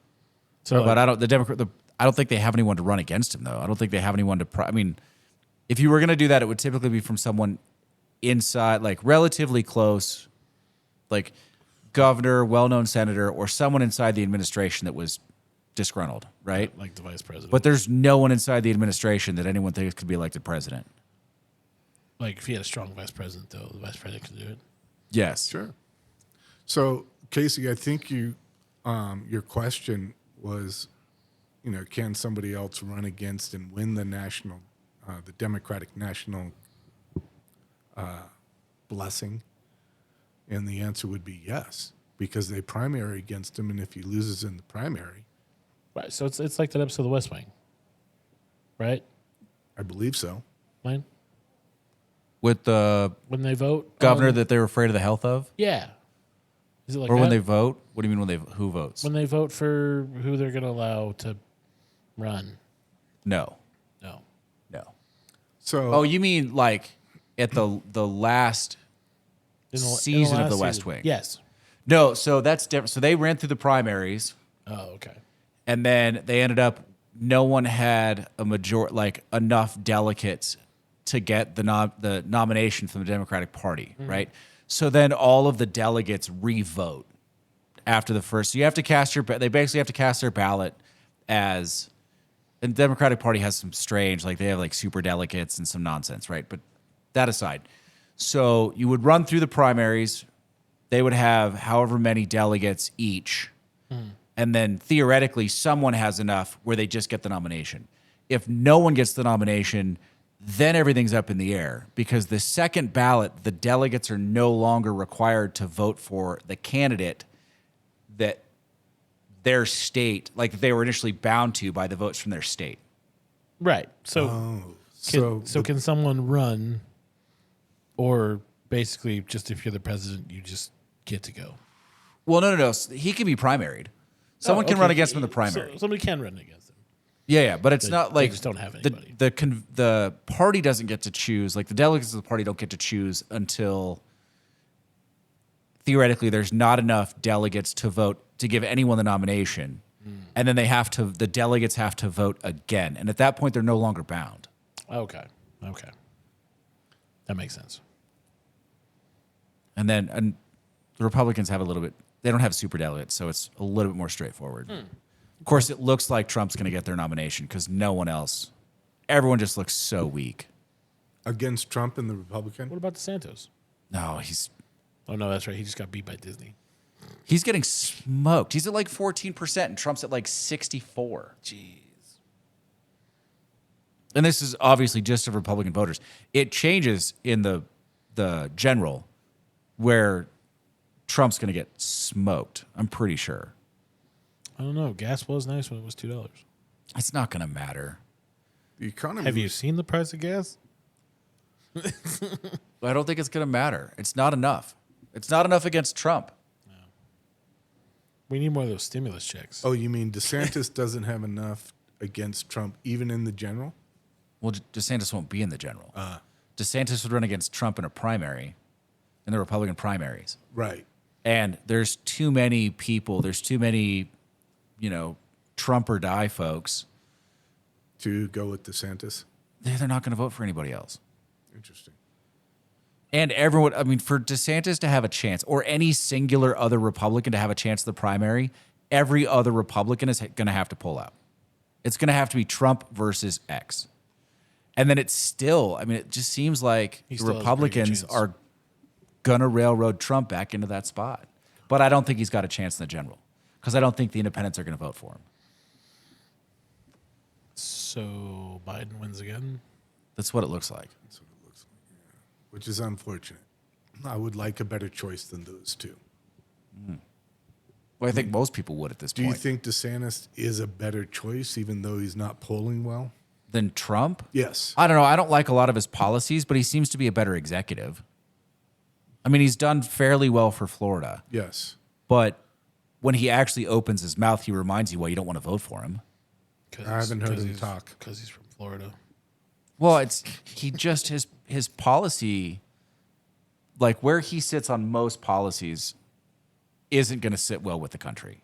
So, But I don't think they have anyone to run against him, though. I don't think they have anyone to. I mean, if you were going to do that, it would typically be from someone inside, like relatively close, like governor, well-known senator, or someone inside the administration that was disgruntled, right? like the vice president. But there's no one inside the administration that anyone thinks could be elected president. like if he had a strong vice president, though, the vice president could do it. Yes. Sure. So, Casey, I think your question was, can somebody else run against and win the the Democratic National blessing? And the answer would be yes, because they primary against him, and if he loses in the primary, Right. So it's like that episode of The West Wing, right? I believe so. Lane? With the When they vote, governor that they were afraid of the health of, yeah. Is it like or that? when they vote. What do you mean who votes? when they vote for who they're going to allow to run? No, No. no. So, Oh, you mean like at the last? Season of last The West season. Wing. Yes. No, so that's different. So they ran through the primaries, Oh, okay. and then they ended up. No one had enough delegates to get the nomination from the Democratic Party, right? So then all of the delegates re-vote after the first. So you have to cast they basically have to cast their ballot as. And the Democratic Party has some strange, like they have like super delegates and some nonsense, right? But that aside, so you would run through the primaries. They would have however many delegates each. And then theoretically, someone has enough where they just get the nomination. If no one gets the nomination, then everything's up in the air because the second ballot, the delegates are no longer required to vote for the candidate that their state, like they were initially bound to by the votes from their state. Right. So, can someone run, or basically just if you're the president, you just get to go? Well, no. He can be primaried. Someone can run against him in the primary. So somebody can run against him. Yeah, but it's not they like just don't have anybody. The party doesn't get to choose. Like the delegates of the party don't get to choose until theoretically there's not enough delegates to vote to give anyone the nomination, and then the delegates have to vote again, and at that point they're no longer bound. Okay. That makes sense. And the Republicans have a little bit. They don't have super delegates, so it's a little bit more straightforward. Of course, it looks like Trump's going to get their nomination because no one else. Everyone just looks so weak. against Trump and the Republican? What about DeSantis? No, he's Oh no, that's right. He just got beat by Disney. getting smoked. He's at like 14%, and Trump's at like 64. Jeez. And this is obviously just of Republican voters. It changes in the general, where Trump's going to get smoked. I'm pretty sure. I don't know. Gas was nice when it was $2. It's not going to matter. The economy. Have you seen the price of gas? I don't think it's going to matter. It's not enough. It's not enough against Trump. We need more of those stimulus checks. Oh, you mean DeSantis doesn't have enough against Trump, even in the general? Well, DeSantis won't be in the general. DeSantis would run against Trump in a primary, in the Republican primaries. Right. And there's too many people. There's too many, Trump or die folks. To go with DeSantis? They're not going to vote for anybody else. Interesting. And everyone, for DeSantis to have a chance, or any singular other Republican to have a chance at the primary, every other Republican is going to have to pull out. It's going to have to be Trump versus X. And then it's still, I mean, it just seems like He the still has a pretty good Republicans chance. are going to railroad Trump back into that spot. But I don't think he's got a chance in the general because I don't think the independents are going to vote for him. So Biden wins again. That's what it looks like. That's what it looks like, yeah. Which is unfortunate. I would like a better choice than those two. Well, I think most people would at this Do you point. think DeSantis is a better choice, even though he's not polling well? Than Trump? Yes. I don't know. I don't like a lot of his policies, but he seems to be a better executive. I mean, he's done fairly well for Florida, Yes. but when he actually opens his mouth, he reminds you why you don't want to vote for him. I haven't heard him talk. Because he's from Florida. Well, it's he just his policy, like where he sits on most policies, isn't going to sit well with the country.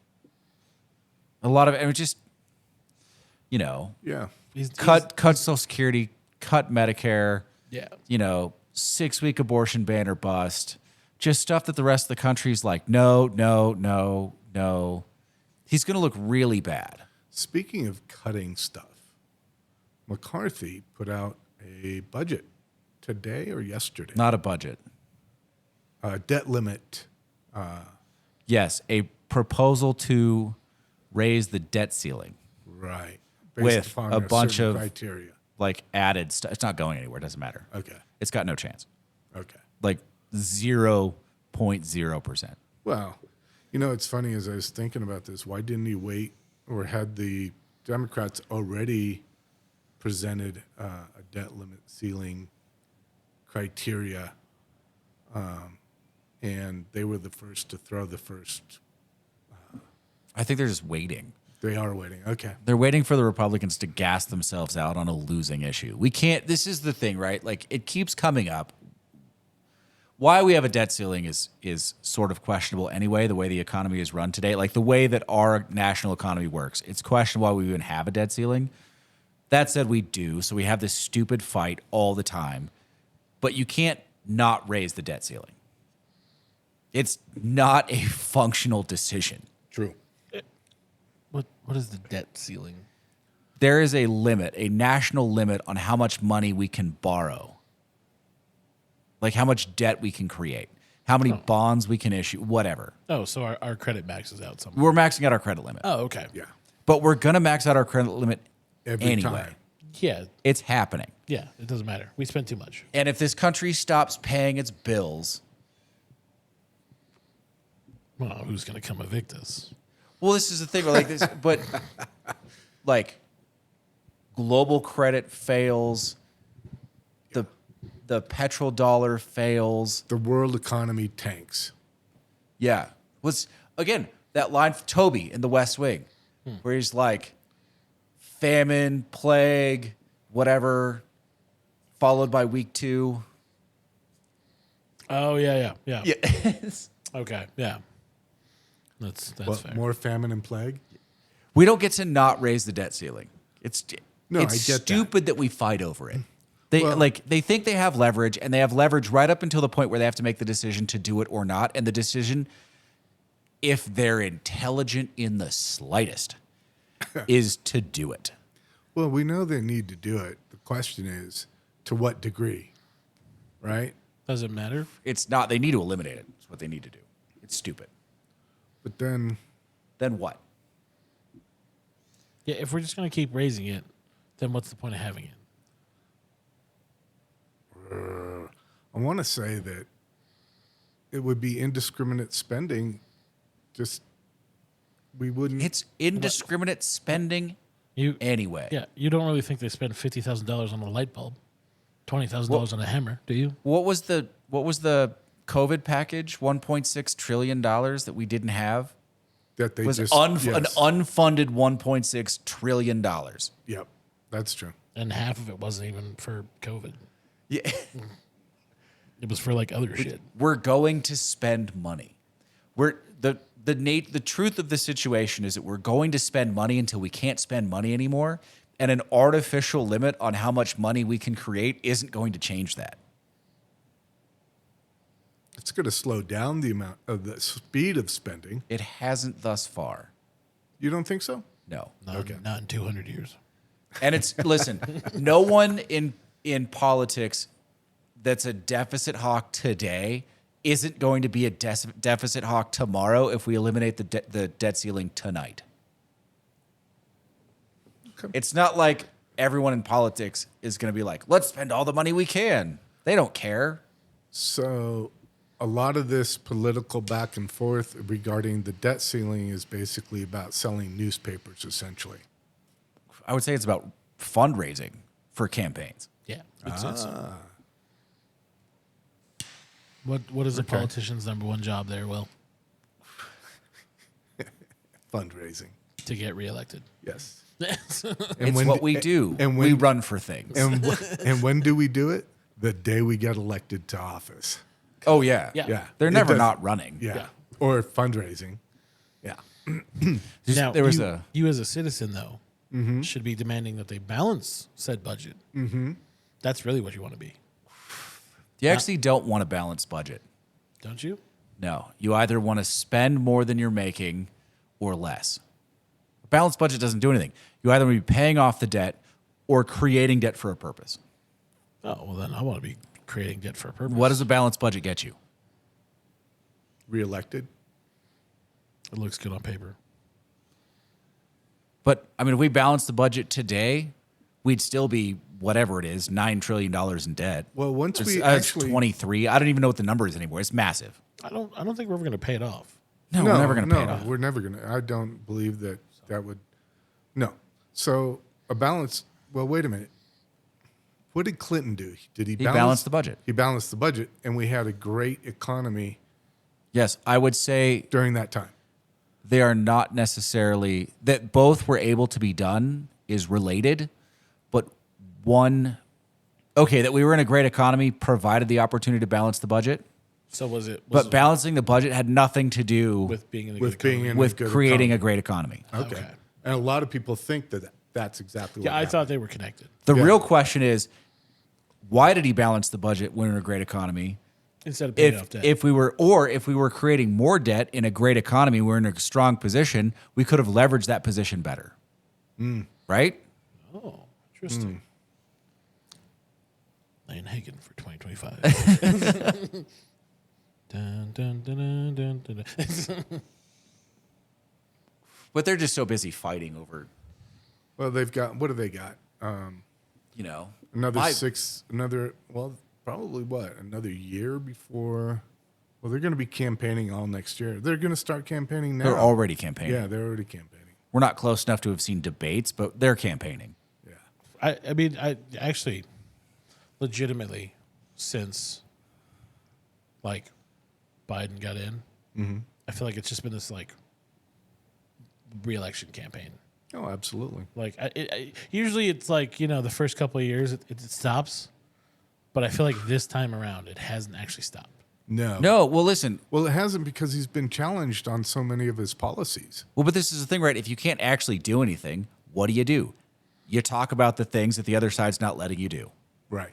A lot of it, I mean, just Yeah. cut Social Security, cut Medicare, Yeah. 6-week abortion ban or bust, just stuff that the rest of the country's like, no, no, no, no. He's going to look really bad. Speaking of cutting stuff, McCarthy put out a budget today or yesterday. Not a budget. Debt limit. Yes, a proposal to raise the debt ceiling. Right. With upon a bunch certain of- criteria. Like added stuff. It's not going anywhere. It doesn't matter. Okay. It's got no chance. Okay. Like 0.0%. Well, it's funny as I was thinking about this. Why didn't he wait, or had the Democrats already presented a debt limit ceiling criteria, and they were the first to throw the first? I think they're just waiting. They are waiting. Okay. They're waiting for the Republicans to gas themselves out on a losing issue. We can't, this is the thing, right? Like it keeps coming up. Why we have a debt ceiling is sort of questionable anyway, the way the economy is run today. Like the way that our national economy works, it's questionable why we even have a debt ceiling. That said, we do. So we have this stupid fight all the time. But you can't not raise the debt ceiling. It's not a functional decision. True. What is the debt ceiling? There is a limit, a national limit on how much money we can borrow. Like how much debt we can create, how many bonds we can issue, whatever. Oh, so our credit maxes out somewhere. We're maxing out our credit limit. Oh, okay. Yeah. But we're going to max out our credit limit Every anyway. time. Yeah. It's happening. Yeah. It doesn't matter. We spend too much. And if this country stops paying its bills, Well, who's going to come evict us? well, this is the thing, like this, but like global credit fails, the petrodollar fails. The world economy tanks. Yeah. Was again that line for Toby in the West Wing, where he's like, famine, plague, whatever, followed by week 2. Oh, yeah. Yeah. Okay. Yeah. That's What, fair. more famine and plague? We don't get to not raise the debt ceiling. It's No, it's I get that. stupid that we fight over it. They Well- they think they have leverage, and they have leverage right up until the point where they have to make the decision to do it or not. And the decision, if they're intelligent in the slightest, is to do it. Well, we know they need to do it. The question is, to what degree? Right? Does it matter? It's not. They need to eliminate it. It's what they need to do. It's stupid. But then, Then what? Yeah. If we're just going to keep raising it, then what's the point of having it? I want to say that it would be indiscriminate spending. Just, we wouldn't. It's indiscriminate spending You anyway. Yeah. You don't really think they spend $50,000 on a light bulb, $20,000 on a hammer, do you? What was the COVID package? $1.6 trillion that we didn't have that they was just. an yes. unfunded $1.6 trillion. Yep. That's true. And half of it wasn't even for COVID. Yeah. It was for like other shit. We're going to spend money. The truth of the situation is that we're going to spend money until we can't spend money anymore, and an artificial limit on how much money we can create isn't going to change that. It's going to slow down the amount of the speed of spending. It hasn't thus far. You don't think so? No. Not in 200 years. And it's listen, no one in politics that's a deficit hawk today isn't going to be a deficit hawk tomorrow if we eliminate the debt ceiling tonight. Okay. It's not like everyone in politics is going to be like, let's spend all the money we can. They don't care. So a lot of this political back and forth regarding the debt ceiling is basically about selling newspapers, essentially. I would say it's about fundraising for campaigns. Yeah. Makes sense. What is a politician's number one job there, Will? Fundraising. To get reelected. Yes. It's what we do. And we when, run for things. and when do we do it? The day we get elected to office. Oh, yeah. Yeah. They're It never does- not running. Yeah. Or fundraising. Yeah. Now, there was you as a citizen, though, should be demanding that they balance said budget. Mm-hmm. That's really what you want to be, You actually don't want a balanced budget. don't you? No. You either want to spend more than you're making or less. A balanced budget doesn't do anything. You either want to be paying off the debt or creating debt for a purpose. Oh, well, then I want to be creating debt for a purpose. What does a balanced budget get you? Reelected. It looks good on paper. But, I mean, if we balance the budget today, we'd still be whatever it is, $9 trillion in debt. Well, once we It's actually 23. I don't even know what the number is anymore. It's massive. I don't think we're ever going to pay it off. No, we're never going to pay it off. We're never going to. I don't believe that would. No. So a balance. Well, wait a minute. What did Clinton do? Did he balanced the budget. He balanced the budget, and we had a great economy Yes, I would say during that time. they are not necessarily that both were able to be done is related, but one, okay, that we were in a great economy provided the opportunity to balance the budget, So was it? but balancing the budget had nothing to do with being in a With good being economy? in with a good creating a economy. great economy. Okay. Okay. And a lot of people think that that's exactly what Yeah, I happened. thought they were connected. The Yeah. real question is, why did he balance the budget when in a great economy? Instead of paying off debt. If we were creating more debt in a great economy, we're in a strong position, we could have leveraged that position better. Right? Oh, interesting. Lane Hagen for 2025. Dun, dun, dun, dun, dun, dun. But they're just so busy fighting over, Well, they've got. What do they got? Another my- probably what? Another year before. Well, they're going to be campaigning all next year. They're going to start campaigning now. They're already campaigning. Yeah, they're already campaigning. We're not close enough to have seen debates, but they're campaigning. Yeah. I mean, I actually, legitimately, since like Biden got in, I feel like it's just been this like re-election campaign. Oh, absolutely. Like, usually it's like, the first couple of years it stops, but I feel like this time around it hasn't actually stopped. No. No, well, listen. Well, it hasn't because he's been challenged on so many of his policies. Well, but this is the thing, right? If you can't actually do anything, what do? You talk about the things that the other side's not letting you do, Right.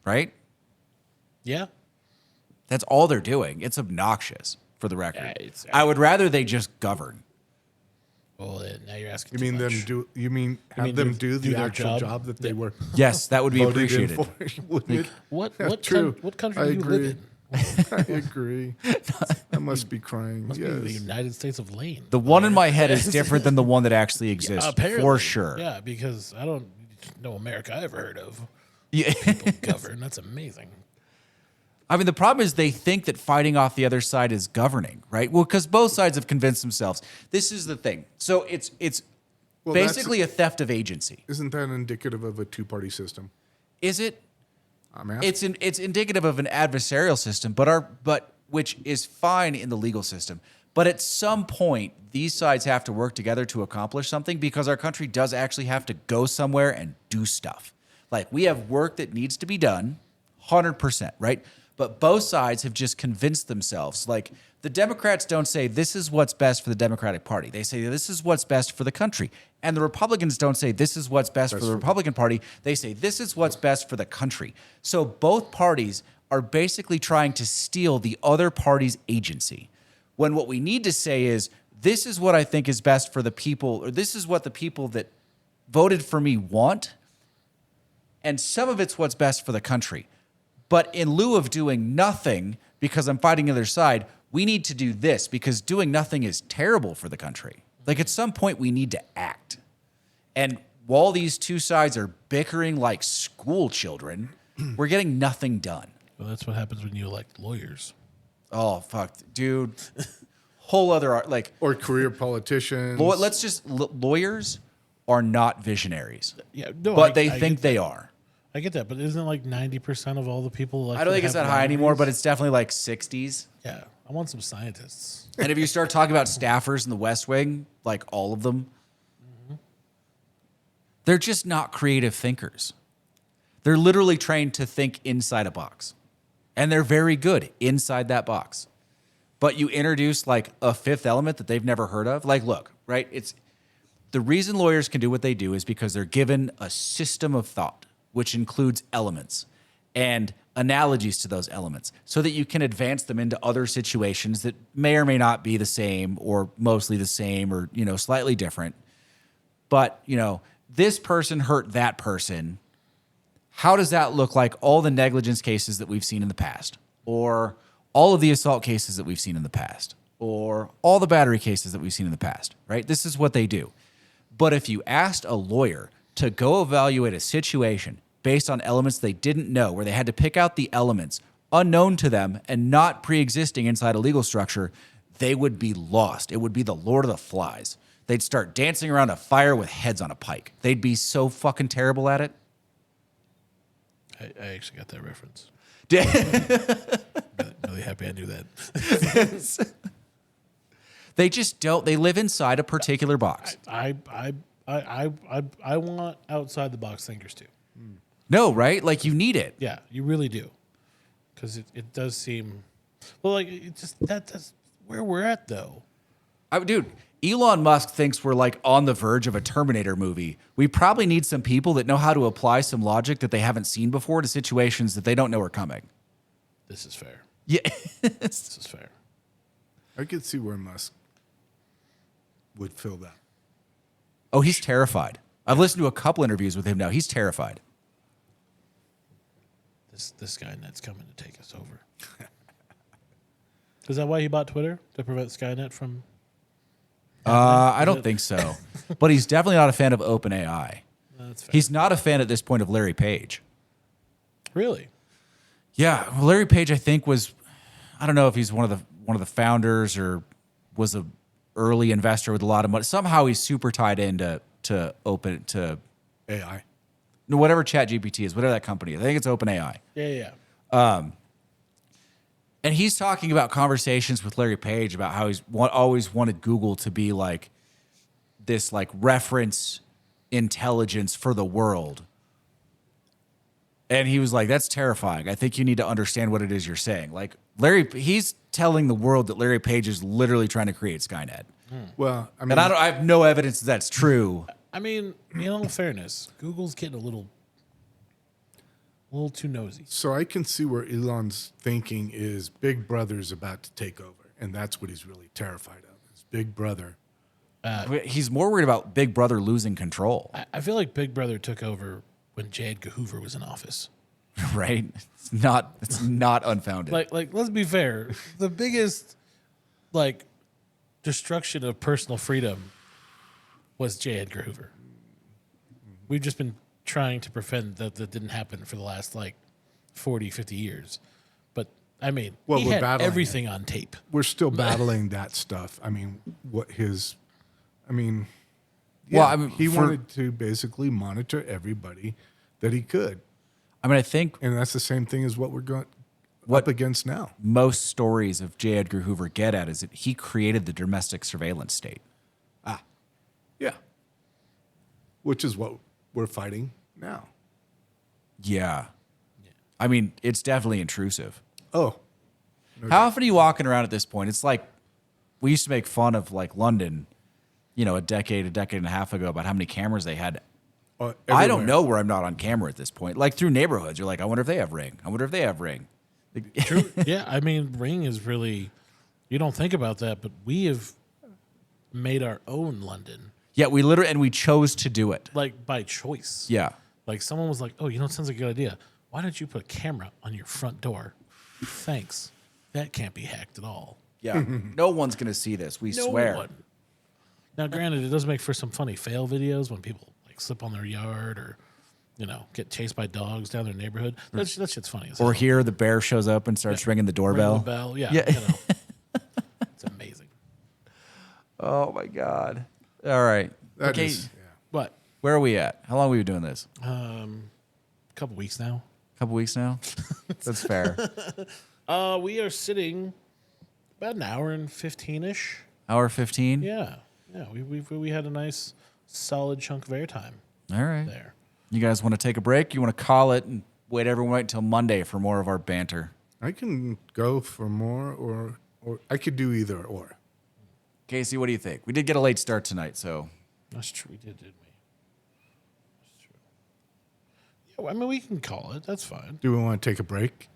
right? Yeah. That's all they're doing. It's obnoxious, for the record. Yeah, it's- I would rather they just govern. Well, now you're asking. You too mean much. them do? You mean have mean them do do the their actual job? job that they were Yes, that would be voted in appreciated. for? Wouldn't it? What That's what true. what country I do you agree. live in? I agree. I must be crying. Must yes. be the United States of Lane. The one in my head is different than the one that actually exists, Apparently, for sure. Yeah, because I don't know America I ever heard of. Yeah. People govern. That's amazing. I mean, the problem is they think that fighting off the other side is governing, right? Well, because both sides have convinced themselves. This is the thing. So it's Well, that's- basically a theft of agency. Isn't that indicative of a two-party system? Is it? I'm asking. It's indicative of an adversarial system, but which is fine in the legal system. But at some point, these sides have to work together to accomplish something because our country does actually have to go somewhere and do stuff. Like we have work that needs to be done, 100%, right? But both sides have just convinced themselves. Like the Democrats don't say this is what's best for the Democratic Party. They say this is what's best for the country. And the Republicans don't say this is what's best for the Republican Party. They say this is what's best for the country. So both parties are basically trying to steal the other party's agency. When what we need to say is this is what I think is best for the people, or this is what the people that voted for me want. And some of it's what's best for the country. But in lieu of doing nothing because I'm fighting the other side, we need to do this because doing nothing is terrible for the country. Like at some point we need to act. And while these two sides are bickering like school children, we're getting nothing done. Well, that's what happens when you elect lawyers. Oh, fuck. Dude. Whole other, like, Or career politicians. let's just, lawyers are not visionaries. Yeah, no, But they think they are. I get that, but isn't it like 90% of all the people? I don't think it's that high anymore, but it's definitely like 60s. yeah, I want some scientists. And if you start talking about staffers in the West Wing, like all of them, they're just not creative thinkers. They're literally trained to think inside a box. And they're very good inside that box. But you introduce like a fifth element that they've never heard of. Like, look, right? It's the reason lawyers can do what they do is because they're given a system of thought, which includes elements and analogies to those elements so that you can advance them into other situations that may or may not be the same or mostly the same or, you know, slightly different. But, you know, this person hurt that person. How does that look like all the negligence cases that we've seen in the past? Or all of the assault cases that we've seen in the past? Or all the battery cases that we've seen in the past, right? This is what they do. But if you asked a lawyer to go evaluate a situation based on elements they didn't know, where they had to pick out the elements unknown to them and not pre-existing inside a legal structure, they would be lost. It would be the Lord of the Flies. They'd start dancing around a fire with heads on a pike. They'd be so fucking terrible at it. I actually got that reference. Really happy I knew that. They just don't. They live inside a particular box. I want outside the box thinkers too. No, right? Like you need it. Yeah, you really do, because it does seem, well, like it just that's where we're at though. Dude, Elon Musk thinks we're like on the verge of a Terminator movie. We probably need some people that know how to apply some logic that they haven't seen before to situations that they don't know are coming. This is fair. Yeah. This is fair. I could see where Musk would fill that. Oh, he's terrified. I've listened to a couple interviews with him now. He's terrified. This guy Net's coming to take us over. Is that why he bought Twitter? To prevent Skynet from... I don't think so. But he's definitely not a fan of OpenAI. That's fair. He's not a fan at this point of Larry Page. Really? Yeah, well, Larry Page, I think, was, I don't know if he's one of the founders or was a early investor with a lot of money. Somehow he's super tied into AI. whatever ChatGPT is, whatever that company is. I think it's OpenAI. Yeah. And he's talking about conversations with Larry Page about how he's always wanted Google to be like this like reference intelligence for the world. And he was like, that's terrifying. I think you need to understand what it is you're saying. Like he's telling the world that Larry Page is literally trying to create Skynet. Well, I mean, And I have no evidence that that's true. I mean, in all fairness, Google's getting a little too nosy. so I can see where Elon's thinking is Big Brother's about to take over, and that's what he's really terrified of. Is Big Brother. He's more worried about Big Brother losing control, I feel like Big Brother took over when J. Edgar Hoover was in office. right? It's not unfounded. Like, let's be fair. The biggest, like, destruction of personal freedom was J. Edgar Hoover. We've just been trying to prevent that didn't happen for the last, 40, 50 years. But, I mean, Well, he we're had battling everything on tape. We're still battling that stuff. I mean, he wanted to basically monitor everybody that he could. I think And that's the same thing as what we're going What- up against now. most stories of J. Edgar Hoover get at is that he created the domestic surveillance state. Yeah. Which is what we're fighting now. Yeah. I mean, it's definitely intrusive. Oh, How often are you walking around at this point? It's like we used to make fun of like London, a decade and a half ago about how many cameras they had. I don't everywhere. know where I'm not on camera at this point. Like through neighborhoods, you're like, I wonder if they have Ring. I wonder if they have Ring. True. Yeah, I mean, Ring is really, you don't think about that, but we have made our own London, Yeah, we chose to do it. like by choice. Yeah. Like someone was like, "Oh, it sounds like a good idea. Why don't you put a camera on your front door?" Thanks. That can't be hacked at all. Yeah. No one's going to see this. We No swear. one. Now, granted, it does make for some funny fail videos when people like slip on their yard or, get chased by dogs down their neighborhood. That shit's funny. As Or hell. here the bear shows up and starts ringing the Ring doorbell. the bell. Yeah. Yeah. It's amazing. Oh my God. All right. That Okay. is- yeah. But Where are we at? How long have we been doing this? a couple weeks now. A couple weeks now? That's fair. We are sitting about an hour and 15-ish. Hour 15? Yeah. Yeah. We had a nice solid chunk of airtime All right. there. You guys want to take a break? You want to call it and everyone wait until Monday for more of our banter? I can go for more, or I could do either or. Casey, what do you think? We did get a late start tonight, so That's true. We didn't we? That's true. Yeah, well, I mean, we can call it. That's fine. Do we want to take a break?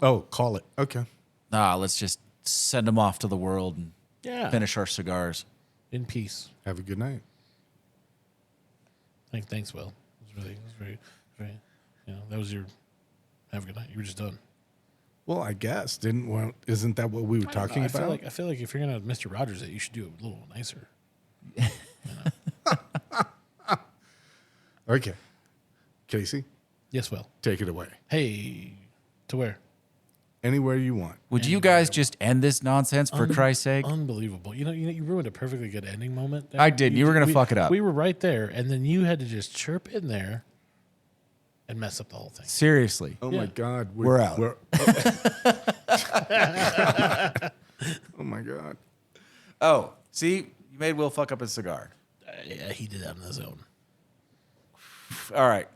Oh, call it. Okay. let's just send them off to the world and Yeah. finish our cigars. In peace. Have a good night. Thanks, Will. It was very, that was your. Have a good night. You were just done. Well, I guess isn't that what we were talking I about? feel like if you're gonna have Mr. Rogers, it you should do it a little nicer. Okay. Casey, Yes, Will. take it away. Hey, to where? Anywhere you want. Would you guys just end this nonsense for Christ's sake? Unbelievable. You ruined a perfectly good ending moment. there. I did. You were gonna fuck it up. We were right there, and then you had to just chirp in there and mess up the whole thing. Seriously. Oh Yeah. my God. We're out. Oh my God. Oh, see? You made Will fuck up his cigar. Yeah, he did that on his own. All right.